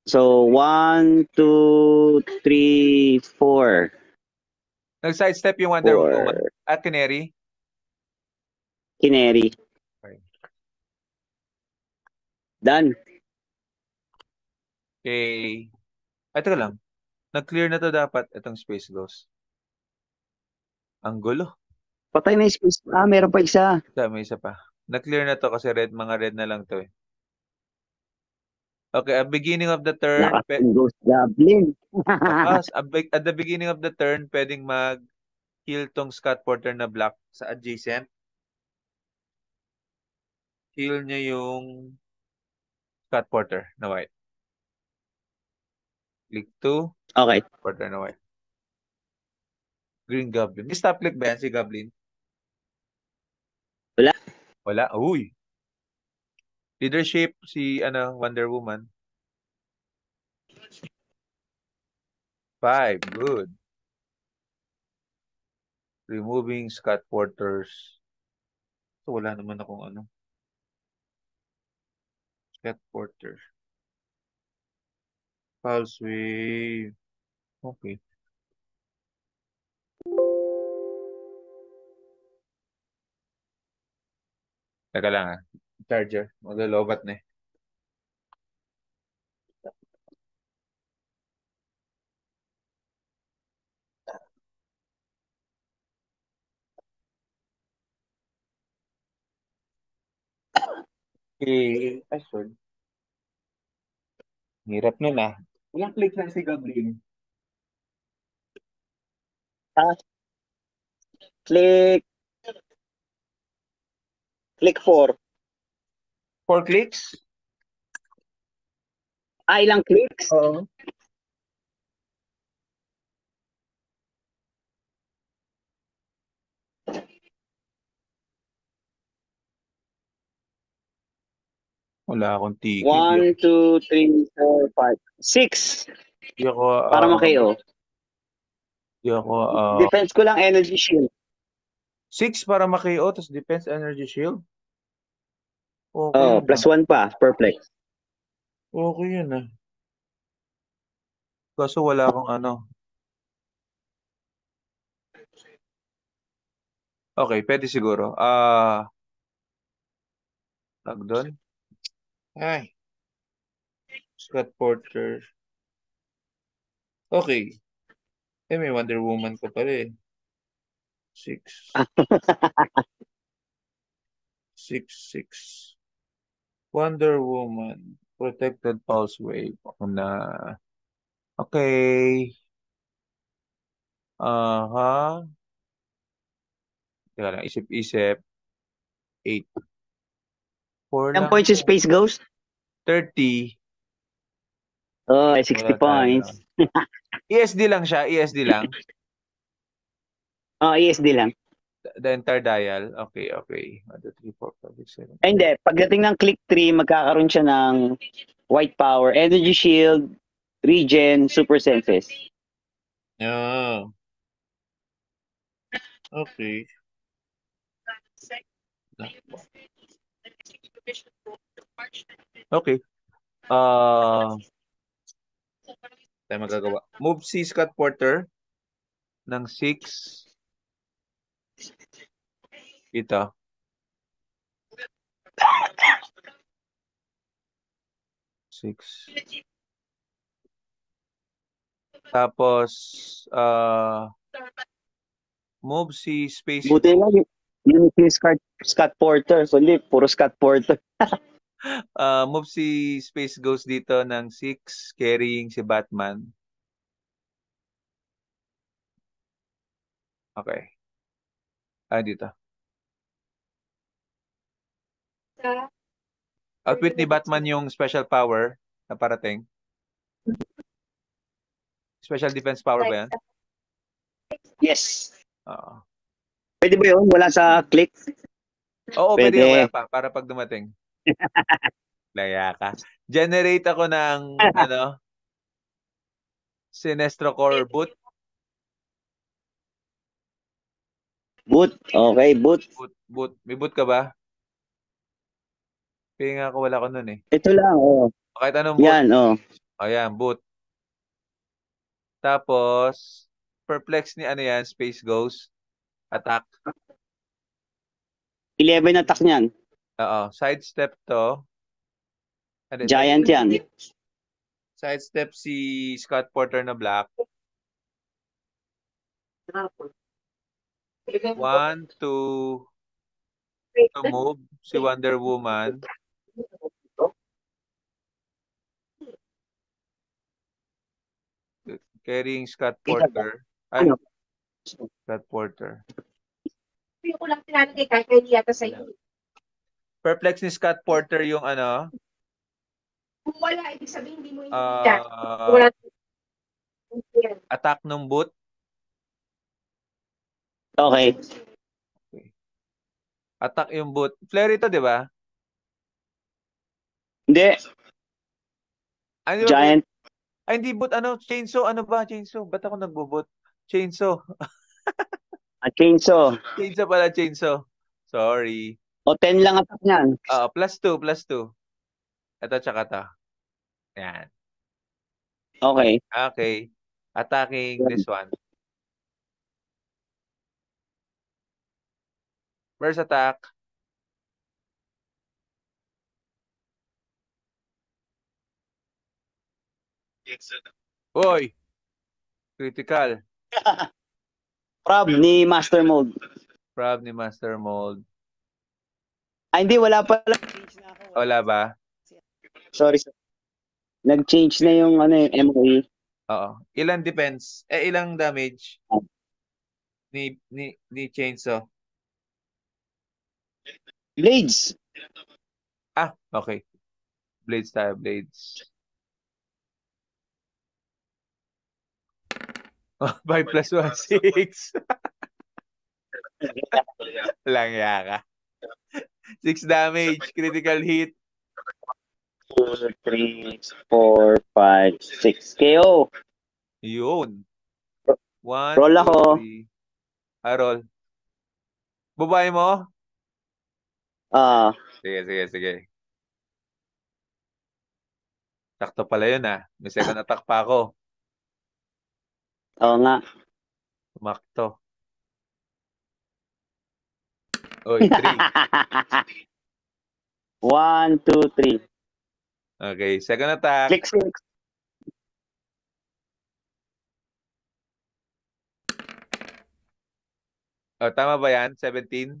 So 1, 2, 3, 4. Nag-sidestep yung Wonder Woman. At Canary. Canary. Okay. Done. Okay. Teka lang. Nag-clear na to dapat itong Space Ghost. Ang gulo. Patay na yung space. Meron pa isa. May isa pa. Nag-clear na to kasi mga red na lang to . Okay, at beginning of the turn, Ghost Goblin. at the beginning of the turn, pwedeng mag-heal tong Scott Porter na black sa adjacent. Heal niya yung Scott Porter na white. Click to. Okay. Porter na white. Green Goblin. May stop click ba yan si Goblin? Wala. Uy. Leadership si Wonder Woman. 5. Good. Removing Scott Porter's. So, wala naman akong Scott Porter. Pulse wave. Okay. Teka lang Charger. Maglalobat na . Okay. Sorry. Hirap nun Walang click lang si Goblin. Click 4. 4 clicks? Ilang clicks? Oo. Wala akong tiki. 1, 2, 3, 4, 5, 6. Di ako, Para ma-KO. di ako, Defense ko lang energy shield. 6 para ma-KO, tapos defense energy shield. Okay Oh, yun ah. +1 pa, perplex. Okay yun ah. Kaso wala akong ano. Okay, pwede siguro. Tag doon. Ay, Scott Porter. Okay. May Wonder Woman ko pala eh. 6. 6. Wonder Woman. Protected Pulse Wave. Ako na. Okay. Aha. Teka lang, isip-isip. 8. 4 Ilang lang. points yung Space Ghost? 30. Oh, 60 Wala points. tayo. ESD lang siya. ESD lang. Oh, ESD lang. The entire dial. Okay, okay. 1, 2, 3, 4, 5, 6, 7. Ay, hindi. Pagdating ng click 3, magkakaroon siya ng white power, energy shield, regen, super senses. Yeah. Okay. Okay. Tayo magagawa. Move si Scott Porter ng 6. Ito. Six. Tapos, move si Space. Buti nga yun si Scott Porter. Kundi, puro Scott Porter. Move si Space Ghost dito ng 6, carrying si Batman. Okay. Dito. Outwit ni Batman yung special power na parating. Special defense power ba yan? Yes. Oo. Pwede ba yun? Wala sa click? Oo, pwede Pwede. yun. Wala pa. Para pag dumating. Laya ka. Generate ako ng, Sinestro Core boot. Boot. Okay, boot. Boot. May boot ka ba? Pinga ako, wala ko nun eh. Ito lang, oh. Kahit anong boot. Yan, oh. Ayan, boot. Tapos, perplex ni ano yan, Space Ghost. Attack. 11 attack niyan. Oo. Sidestep to. Giant yan. Sidestep si Scott Porter na black. 1, 2, to move si Wonder Woman. Carrying Scott Porter. Ay, Ano? Scott Porter. Yung ko lang tinanong kahit hindi yata sa iyo. Perplex ni Scott Porter yung ano. Kung wala, ibig sabihin hindi mo hinihila. Wala. Attack ng boot. Okay. Attack yung boot. Flare ito, di ba? Hindi. Ano ba? Giant. Ay, hindi boot. Ano? Chainsaw. Ano ba? Chainsaw. Ba't ako nagbo-boot? Chainsaw. Chainsaw. Chainsaw pala, chainsaw. Sorry. O 10 lang attack niyan. +2. Ito tsaka ito. Yan. Okay. Okay. Attacking this one. First attack. Oy! Critical. Prob ni Master Mode. Prob ni Master Mold. Hindi, wala pala. Change na ako. Wala ba? Sorry. Nag-change na yung MOE. Oo. Ilang defense? Ilang damage? Ni Chainsaw? Blades. Okay. Blades tayo, blades. 5 + 1, 6. Langya ka. 6 damage, critical hit. 2, 3, 4, 5, 6. KO. Yun. 1, Roll 2, ako. 3. Roll. Babae mo? Ah, Sige. Sakto pala yun ah. May second attack pa ako. oo nga. Tumakto. Oy, 3. 1, 2, 3. Okay, second attack. Click 6. Oh, tama ba yan? 17?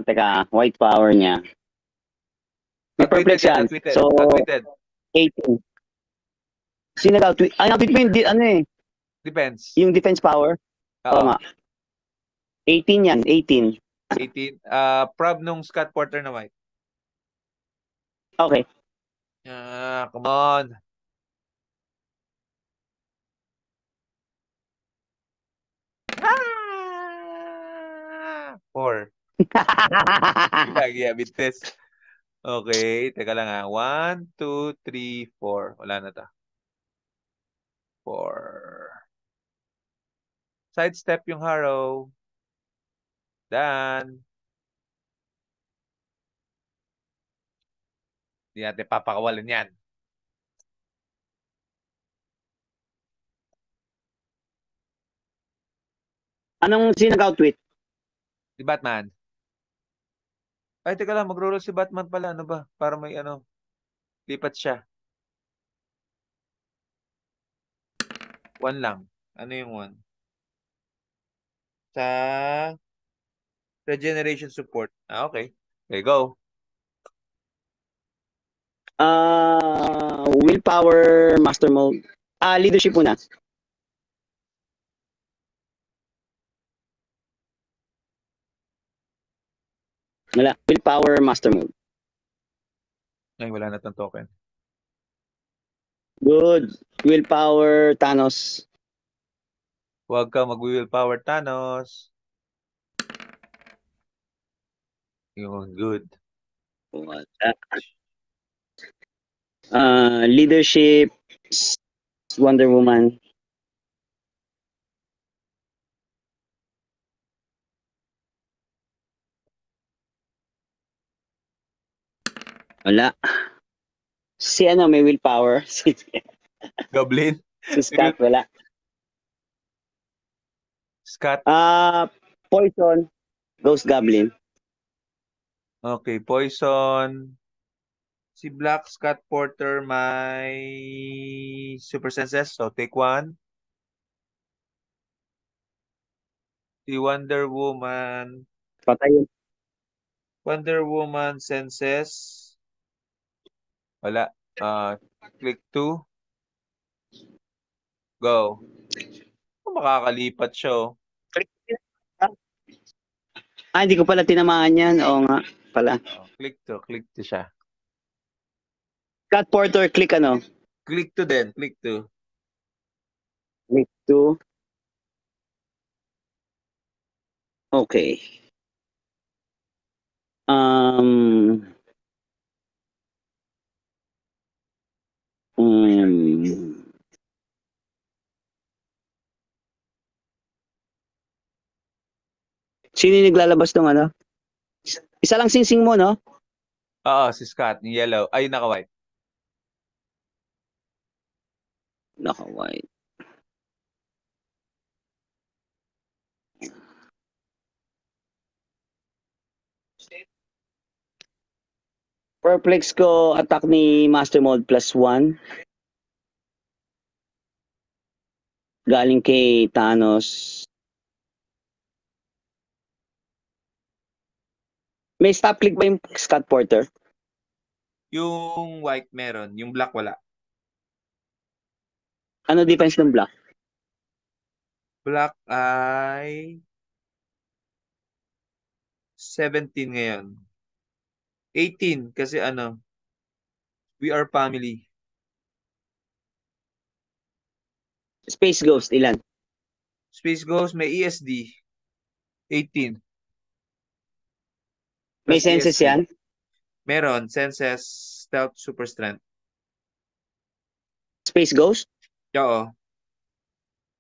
Teka, white power niya. May perplex yan. Outwitted. So, Outwitted. 18. Sino nag-outwit? Ay, outwit mo yung, ano eh, Depends. yung defense power. Oo Oo. nga. 18 yan, 18. 18. Prob nung Scott Porter na white. Okay. Come on. Ah! 4. Yeah, bites. Okay, teka lang ah. 1, 2, 3, 4. Wala na ta. 4. Sidestep yung Harrow. Dan. Hindi natin papakawalan yan. Anong sino nag-outwit? Si Batman. Ay, teka lang. Magro-roll si Batman pala. Ano ba? Para may ano. Lipat siya. 1 lang. Ano yung 1? Sa regeneration support. Okay. Okay, go. Willpower, master mode. Leadership muna. Wala. Willpower, master mode. Ay, wala na tong token. Good. Willpower, Thanos. Huwag ka mag-willpower Thanos. Yun, good. Wala. Leadership, Wonder Woman. Wala. Si ano, may willpower. Si Goblin. Scott, wala. Scott. Poison, Ghost Goblin. Okay, Poison. Si Black Scott Porter may super senses. So, take 1. Si Wonder Woman. Patay yun. Wonder Woman senses. Wala. Click 2. Go. Makakalipat siya. Oh. Hindi ko pala tinamaan yan. Oo nga, pala. Click 2. Click 2 siya. Scott Porter, click ano? Click 2 din. Click 2. Click 2. Okay. Um, Sino yung naglalabas ng ano? Isa lang singsing mo, no? Oo, si Scott. Yung yellow. Ay, naka-white. Naka-white. Perplex ko, attack ni Master Mode +1. Galing kay Thanos. May stop click ba yung Scott Porter? Yung white meron. Yung black wala. Ano defense ng black? Black ay 17 ngayon. 18 kasi ano, we are family. Space Ghost, ilan? Space Ghost may ESD. 18. May Plus senses ESD. yan? Meron. Senses, Stealth, Super Strength. Space Ghost? Oo.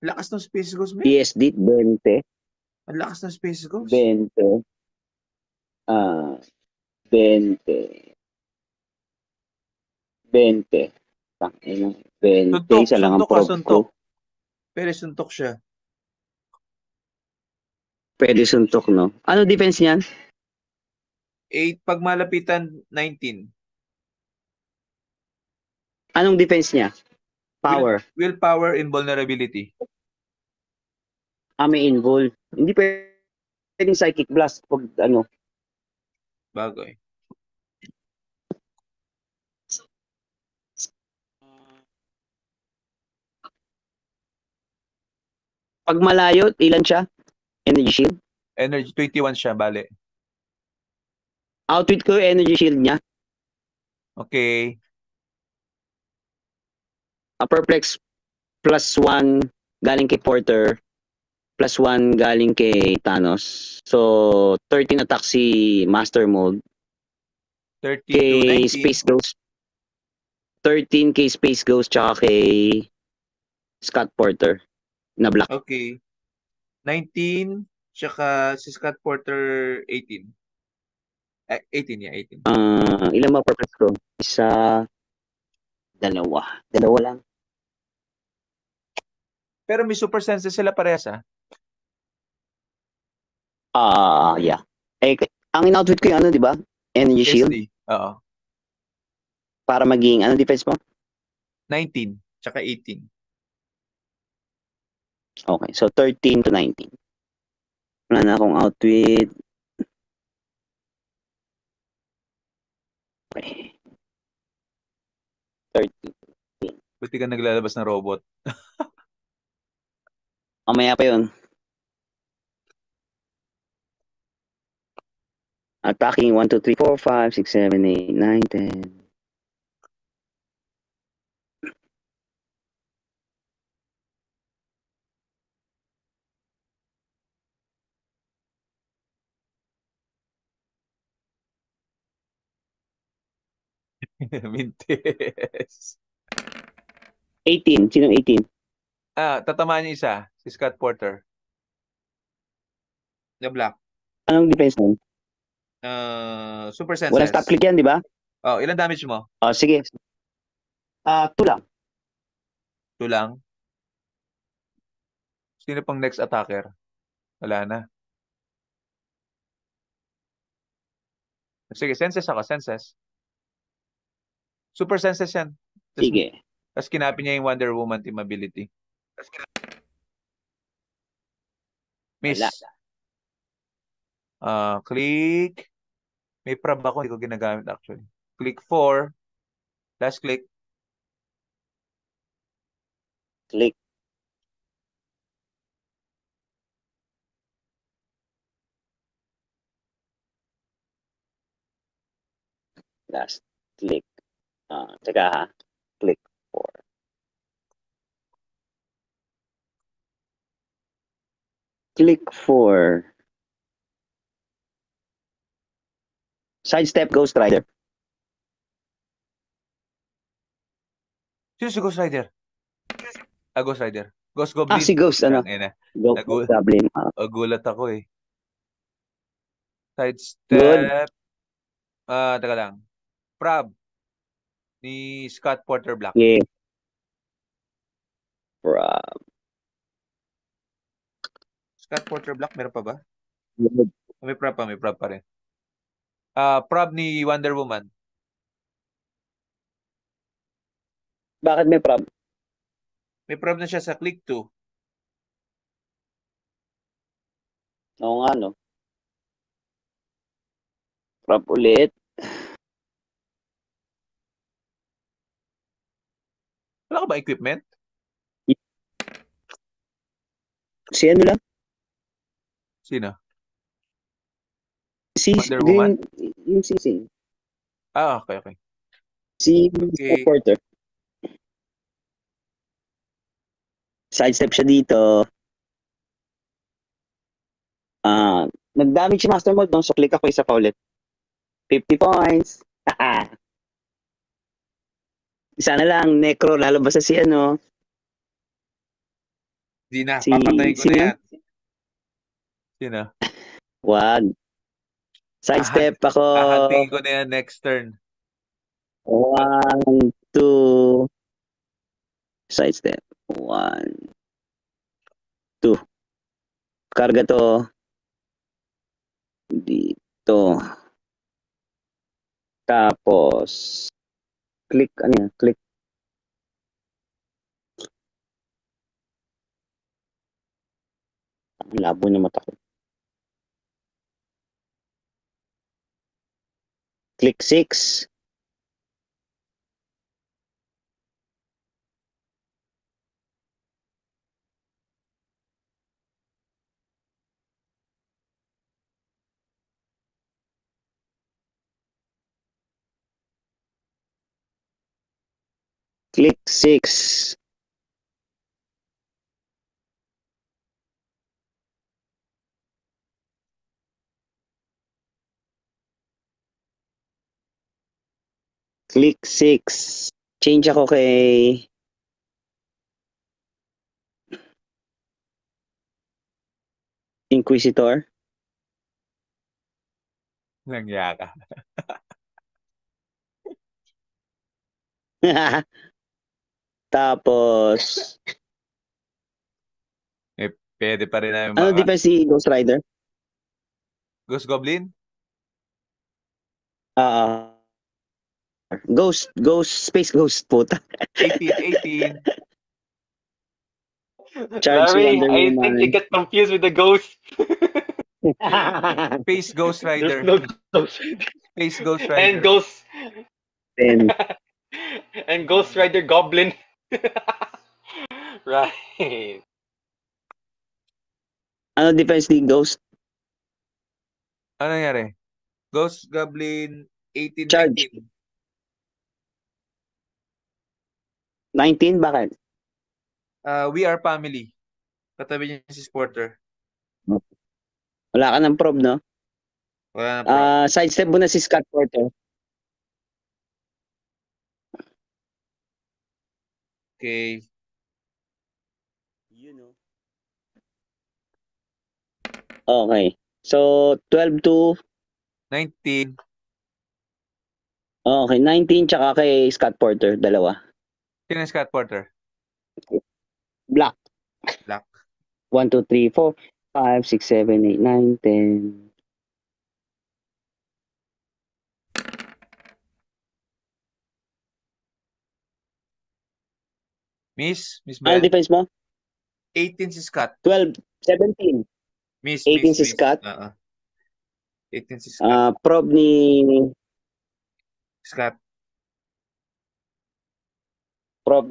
Lakas ng Space Ghost, man. PSD 20, Ang lakas ng Space Ghost. 20, 20, 20. Tangina, 20, Suntok, isa lang ang suntok ka, prob suntok. ko. Pero suntok siya. Pwede suntok, no? Ano defense niyan? 8, pag malapitan, 19. Anong defense niya? Power. Willpower, invulnerability. May invul. Hindi pwedeng psychic blast pag ano. Bagoy. Pag malayo, ilan siya? Energy shield? Energy, 21 siya, bale. Outwit ko yung energy shield niya. Okay. Perplex +1 galing kay Porter. +1 galing kay Thanos. So, 13 attack si Master Mold. 30 to Kay 19. Space Ghost. 13 kay Space Ghost tsaka kay Scott Porter na black. Okay. 19, tsaka si Scott Porter, 18. 18, yeah, 18. Ilan ba perplex ko? Isa, dalawa. Dalawa lang. Pero may super senses sila parehas, ah. Yeah. Ang in-outfit ko yung ano, di ba? Energy shield. SD. Oo. Para maging, ano defense mo? 19, tsaka 18. Okay, so 13 to 19. Wala na akong outfit. Okay. 13. Buti ka naglalabas ng robot. Mamaya pa yun. Attacking 1, 2, 3, 4, 5, 6, 7, 8, 9, 10. Mintes. 18. Sinong 18? Tatamaan niya isa. Si Scott Porter. The Black. Anong defense nun? Super senses. Walang stop click yan, di ba? Oh, ilan damage mo? Sige. 2 lang. 2 lang. Sino pang next attacker? Wala na. Sige, senses ako, senses. Super senses yan. Sige. Tapos kinapin niya yung Wonder Woman team ability. Miss. Wala. Click. May prob ako, hindi ko ginagamit actually. Click 4. Last click. Click. Last click. Teka ha. Click 4. Click 4. Sidestep Ghost Rider. Sino si Ghost Rider? Ghost Rider. Ghost Goblin. Si Ghost, ano? Tangina. Ghost Goblin. Gulat ako eh. Good. Sidestep. Teka lang. Prob. Ni Scott Porter Black. Yeah. Scott Porter Black, meron pa ba? Good. May prob pa rin. Prob ni Wonder Woman. Bakit may prob? May prob na siya sa click 2. Oo nga, no? Prob ulit. Wala ka ba equipment? Si ano lang? Sino? Si Wonder Woman? Yung sising. Okay. Si Okay. Scott Porter. Sidestep siya dito. Nag-damage si Master Mode, no? So click ako isa pa ulit. 50 points. Isa na lang, Necro, lalabas na si ano. Di na, Si- papatayin ko sino na yan? yan. Sino? Wag. Sidestep ako. Hahantingin ko na yan next turn. 1, 2. Sidestep. 1, 2. Karga to. Dito. Tapos, click, ano yan? Click. Ang labo na mata ko. Click 6. Click 6. Click 6. Change ako kay Inquisitor. Langya ka. Tapos, Pwede pa rin namin ano defense si Ghost Rider? Ghost Goblin? Ghost, Space Ghost, puta. 18. Charge Larry, Wonder I Woman. think you get confused with the ghost. Space Ghost There's Rider. no ghost. Space Ghost And Rider. ghost. 10. And Ghost Rider Goblin. Right. Ano defense ni Ghost? Ano nangyari? Ghost Goblin 18, Charge. 19, 19. bakit? We Are Family. Katabi niya si Sporter. Wala ka ng prob, no? Wala na problem. Sidestep mo na si Scott Porter. Okay. Okay. So, 12 to... 19. Okay, 19 tsaka kay Scott Porter, dalawa. Sino yung Scott Porter? Black. Black. 1, 2, 3, 4, 5, 6, 7, 8, 9, 10. Miss Ano Bell? defense mo? 18 si Scott. 12, 17. Miss 18 si Scott. 18 si Scott. Prob ni Scott.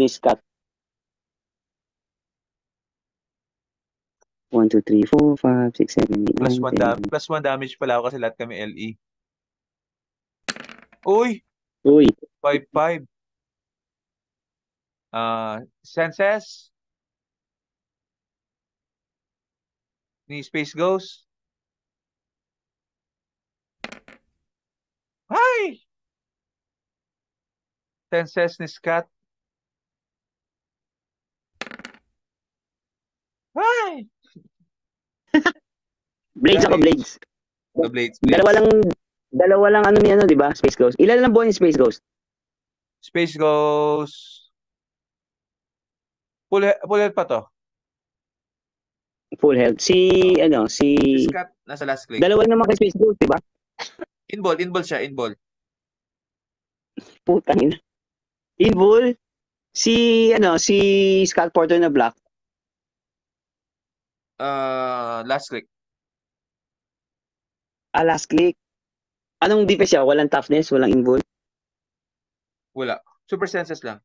Scott. 1, 2, 3, 4, 5, 6, 7, 8, Plus 9, 10. 1 plus 1 damage pala ako kasi lahat kami LE. Uy! Uy, 5-5. Senses ni Space Ghost. Hi! Senses ni Scott. Hi! Blades ako, Blades. Blades. Dalawa lang ano ni ano, di ba? Space Ghost. Ilan lang buhay ni Space Ghost? Space Ghost. Full health pa to. Full health. Si Scott, nasa last click. dalawa naman kay Space Ghost, di ba? In-ball siya, in-ball. Putang ina. Invul. Si Scott Porter na black. Last click. Last click. Anong defense siya? Walang toughness, walang invul. Wala. Super senses lang.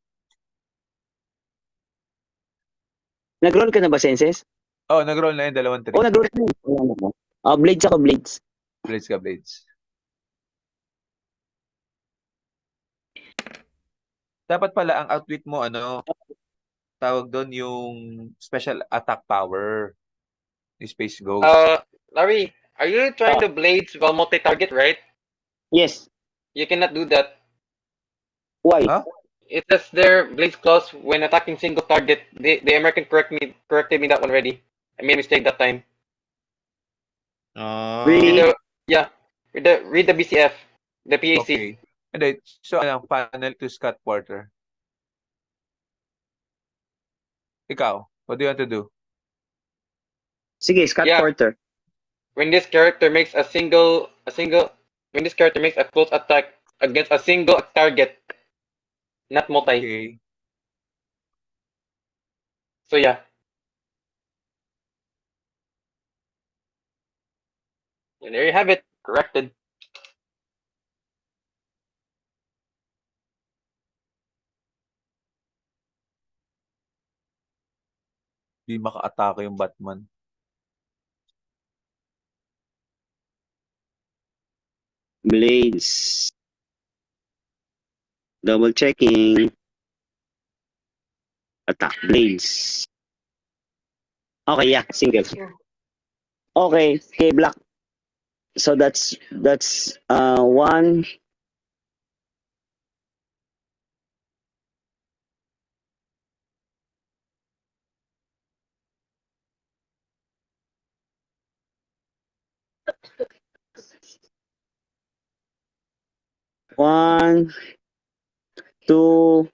Nag-roll ka na ba, Senses? Oh, nag-roll na yun, 2-3. Oh, nag-roll ka na. Blades ako, Blades. Blades ka, Blades. Dapat pala ang outwit mo, tawag doon yung special attack power ni Space Ghost. Larry, are you trying to blades while multi-target, right? Yes. You cannot do that. Why? Huh? It says there, Blaze Claws, when attacking single target. The American corrected me that one already. I made a mistake that time. Read Really? the yeah. Read the BCF, the PAC. Okay. And then, so, panel to Scott Porter. Ikaw, what do you want to do? Sige, Scott Yeah. Porter. When this character makes when this character makes a close attack against a single target, not multi. Okay. So yeah. And there you have it. Corrected. Di maka-atake yung Batman. Blades. Double checking. Attack Blades. Okay, yeah, single. Okay, Black. So that's one. One, two,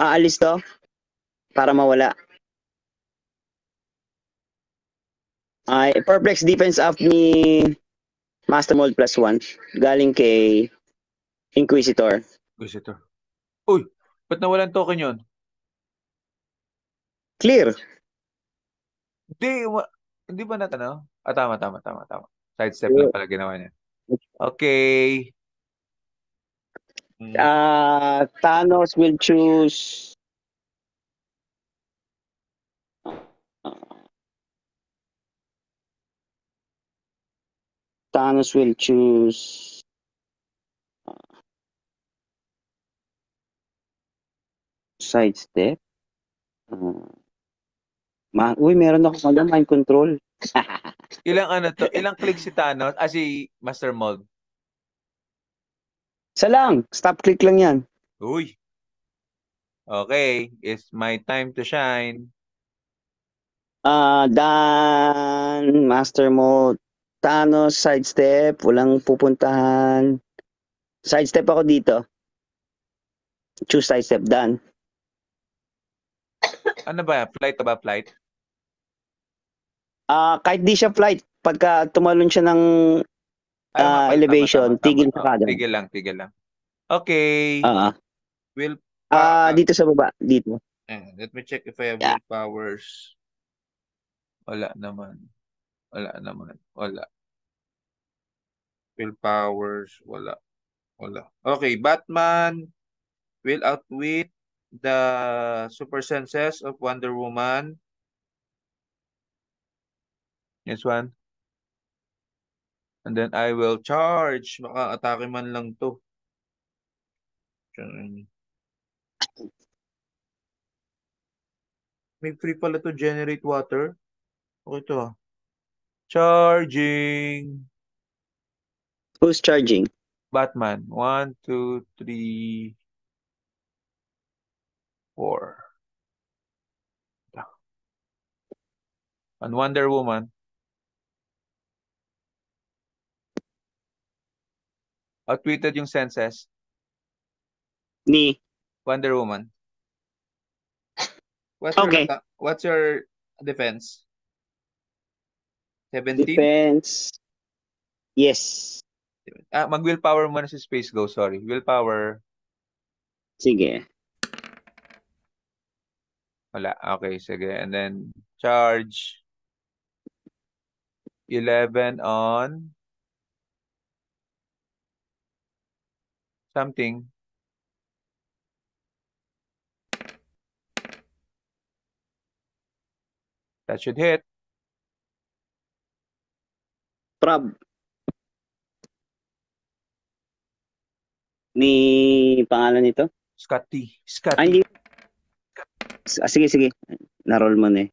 aalis to para mawala. Ay, perplex defense up ni Master Mold +1. Galing kay Inquisitor. Visitor. Uy, ba't nawalan token yun? Clear. Hindi ba natanaw? Tama. Sidestep lang pala ginawa niya. Okay. Thanos will choose Thanos will choose sidestep. Uy, meron ako mind control. Ilang click si Thanos? Si Master Mold. Isa lang. Stop click lang yan. Uy. Okay. It's my time to shine. Dan, Master Mode, Thanos, sidestep, walang pupuntahan. Sidestep ako dito. Choose sidestep, Dan. Ano ba? Flight ba? Flight? Kahit di siya flight, pagka tumalon siya ng elevation, tigil sa kada. Tigil lang. Okay. Dito sa baba, dito. Let me check if I have willpowers. Wala naman. Willpowers, wala. Okay, Batman will outwit the super senses of Wonder Woman. This one. And then I will charge. Maka-atake man lang to. May free pala to generate water. Okay to. Charging. Who's charging? Batman. 1, 2, 3, 4. And Wonder Woman. Outwitted yung senses. Ni Wonder Woman. What's your defense? 17? Defense. Yes. Mag-willpower muna si Space Ghost. Sorry. Willpower. Sige. Wala. Okay, sige. And then, charge. 11 on something. That should hit. Prob. Ni pangalan nito? Scotty. Hindi. Sige. Na-roll mo na eh.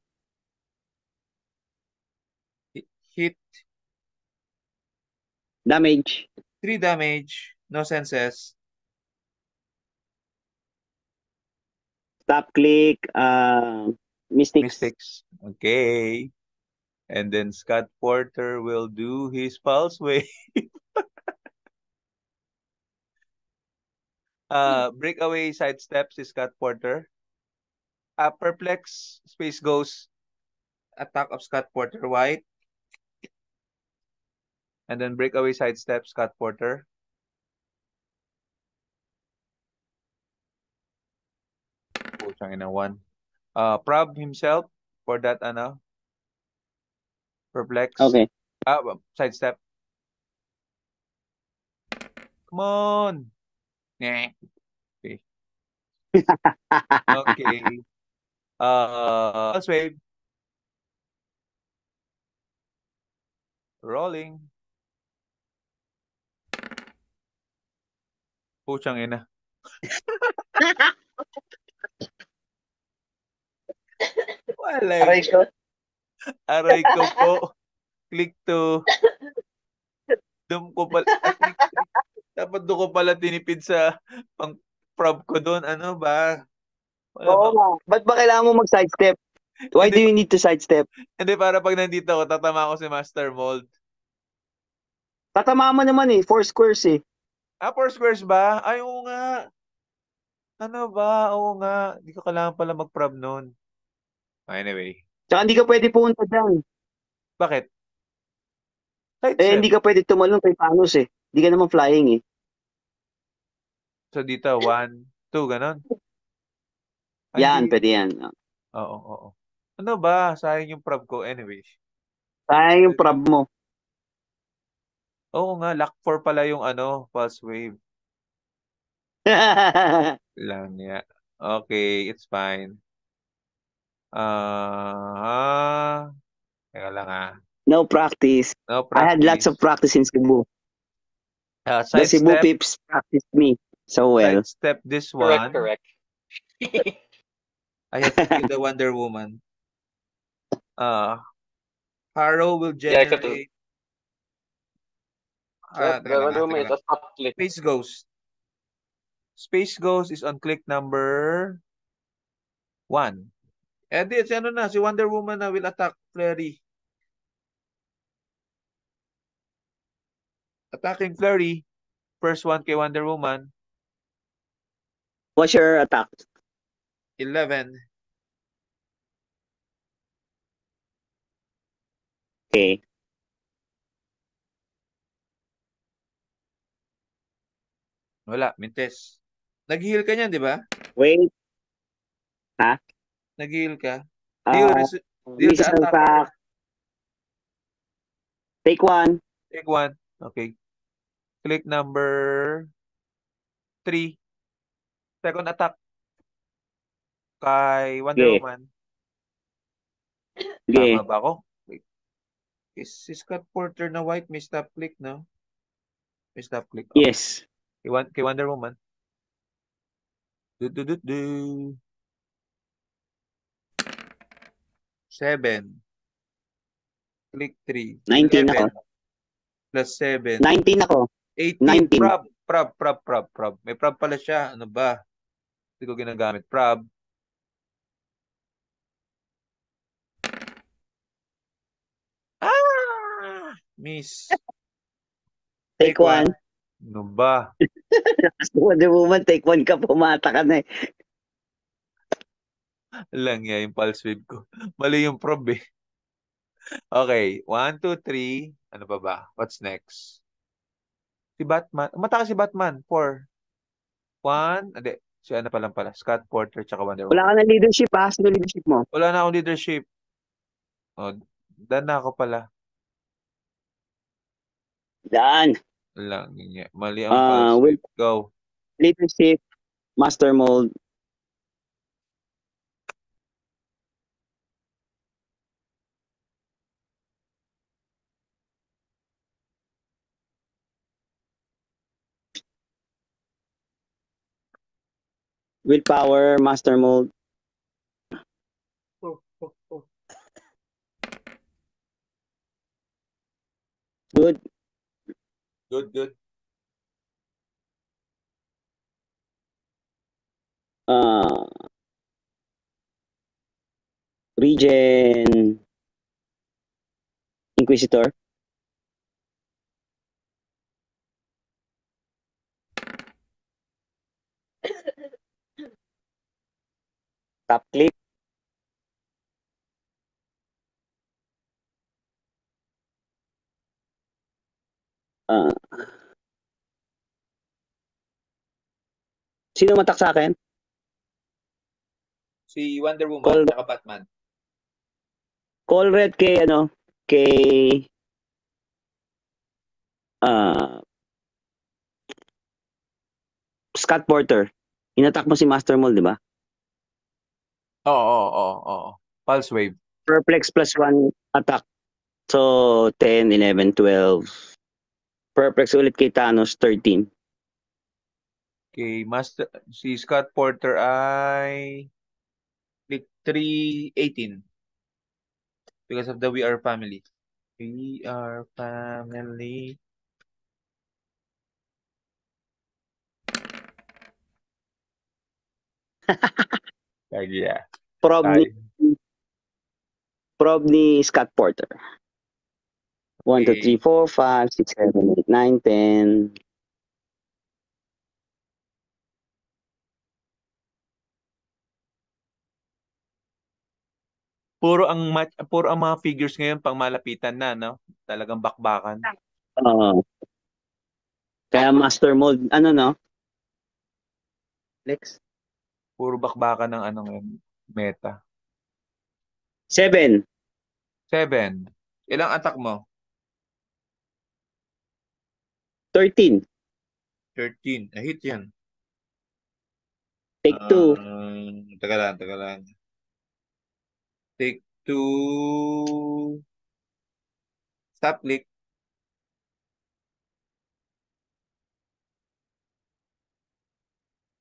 Hit. Damage. 3 damage. No senses. Stop click. Mystics. Mystics. Okay. And then Scott Porter will do his pulse wave. Breakaway sidestep si Scott Porter. Perplex space goes attack of Scott Porter White. And then breakaway sidestep Scott Porter. Puchang ina 1. Prob himself for that perplex. Okay. Sidestep. Come on. Nyeh. Okay. Okay. Pulse wave. Rolling. Puchang ina. Wala. Aray ko po. Click to. Doon ko pala. Dapat doon ko pala tinipid sa pang prob ko doon. Ano ba? Wala ba? Oo nga. Ba't ba kailangan mo mag-sidestep? Why do you need to sidestep? Hindi, para pag nandito ako, tatama ako si Master Mold. Tatama mo naman eh. 4 squares eh. 4 squares ba? Ay, oo nga. Ano ba? Oo nga. Hindi ko kailangan pala mag-prob noon. Anyway. Tsaka hindi ka pwede pumunta dyan. Bakit? Hindi ka pwede tumalon kay Thanos eh. Hindi ka naman flying eh. So dito, 1, 2, ganon. Yan, pwede yan. Oo. Ano ba? Sayang yung prob ko. Anyway. Sayang yung prob mo. Oo nga, lock 4 pala yung pulse wave. Lang niya. Okay, it's fine. Teka lang No practice. No I had lots of practice in Cebu. The Cebu Sidestep, peeps practiced me so well. sidestep this Correct, one. correct. I have to kill the Wonder Woman. Harrow will Yeah, except generate. the Wonder Woman is a stop click. Space Ghost. Space Ghost is on click number 1. Di, si Wonder Woman na will attack Flurry. Attacking Flurry. First one kay Wonder Woman. What's your attack? 11. Okay. Wala, mintes. Nag-heal ka niyan, di ba? Wait. Nag-heal ka. Deal the Missile attacker. attack. Take 1. Take 1. Okay. Click number 3. Second attack. Kay Wonder Okay. Woman. Okay. Tama ba ako? Wait. Si Scott Porter na white, may stop click, no? May stop click. Okay. Yes. Kay Wonder Woman. Do. 7. Click 3. 19 11 ako. plus 7. 19 ako. 18. 19. Prob. May prob pala siya. Ano ba? Hindi ko ginagamit. Prob. Miss. Take 1. Ano ba? Wonder Woman, take 1 ka, pumata ka na eh. Lang yan yung pulse wave ko. Mali yung prob eh. Okay. 1, 2, 3. Ano pa ba? What's next? Si Batman. Umata ka si Batman. 4. 1. Hindi. Si ano pa lang pala. Scott Porter tsaka Wonder Woman. Wala ka ng leadership ha? Sino leadership mo? Wala na akong leadership. Dan na ako pala. Daan. Lang yan. Mali ang pulse wave. Go. Leadership. Master Mold. Willpower, Master Mold. Good. Good, good. Ah, Regen Inquisitor. Top click. Ah, sino matak sa akin? Si Wonder Woman, Call, tsaka Batman. call red kay ano? Kay ah Scott Porter. Inatak mo si Master Mold, di ba? Oo. Pulse Wave. Perplex plus 1 attack. So, 10, 11, 12. Perplex ulit kay Thanos, 13. Okay, si Scott Porter ay 318 because of the We Are Family. We Are Family. Yeah. Prob ni, Tayo. prob ni Scott Porter. 1, 2, 3, Okay. 4, 5, 6, 7, 8, 9, 10. Puro ang mga figures ngayon pang malapitan na, no? Talagang bakbakan. Kaya Master Mold, ano no? Lex? Puro bakbakan ng ano ngayon, meta. 7. 7. Ilang attack mo? 13. 13. Hit yan. Take 2. Taga lang. Take 2. Stop click.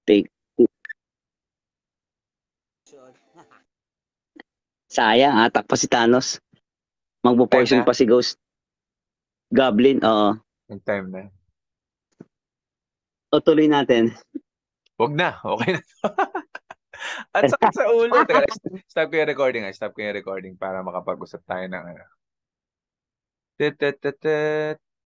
Take 2. Sayang, atak pa si Thanos. Magpo-poison Time na. pa si Ghost. Goblin, oo. Yung time na. O tuloy natin. Huwag na. Okay na. At sakit sa ulo. Teka, stop ko yung recording. Stop ko yung recording para makapag-usap tayo ng ano.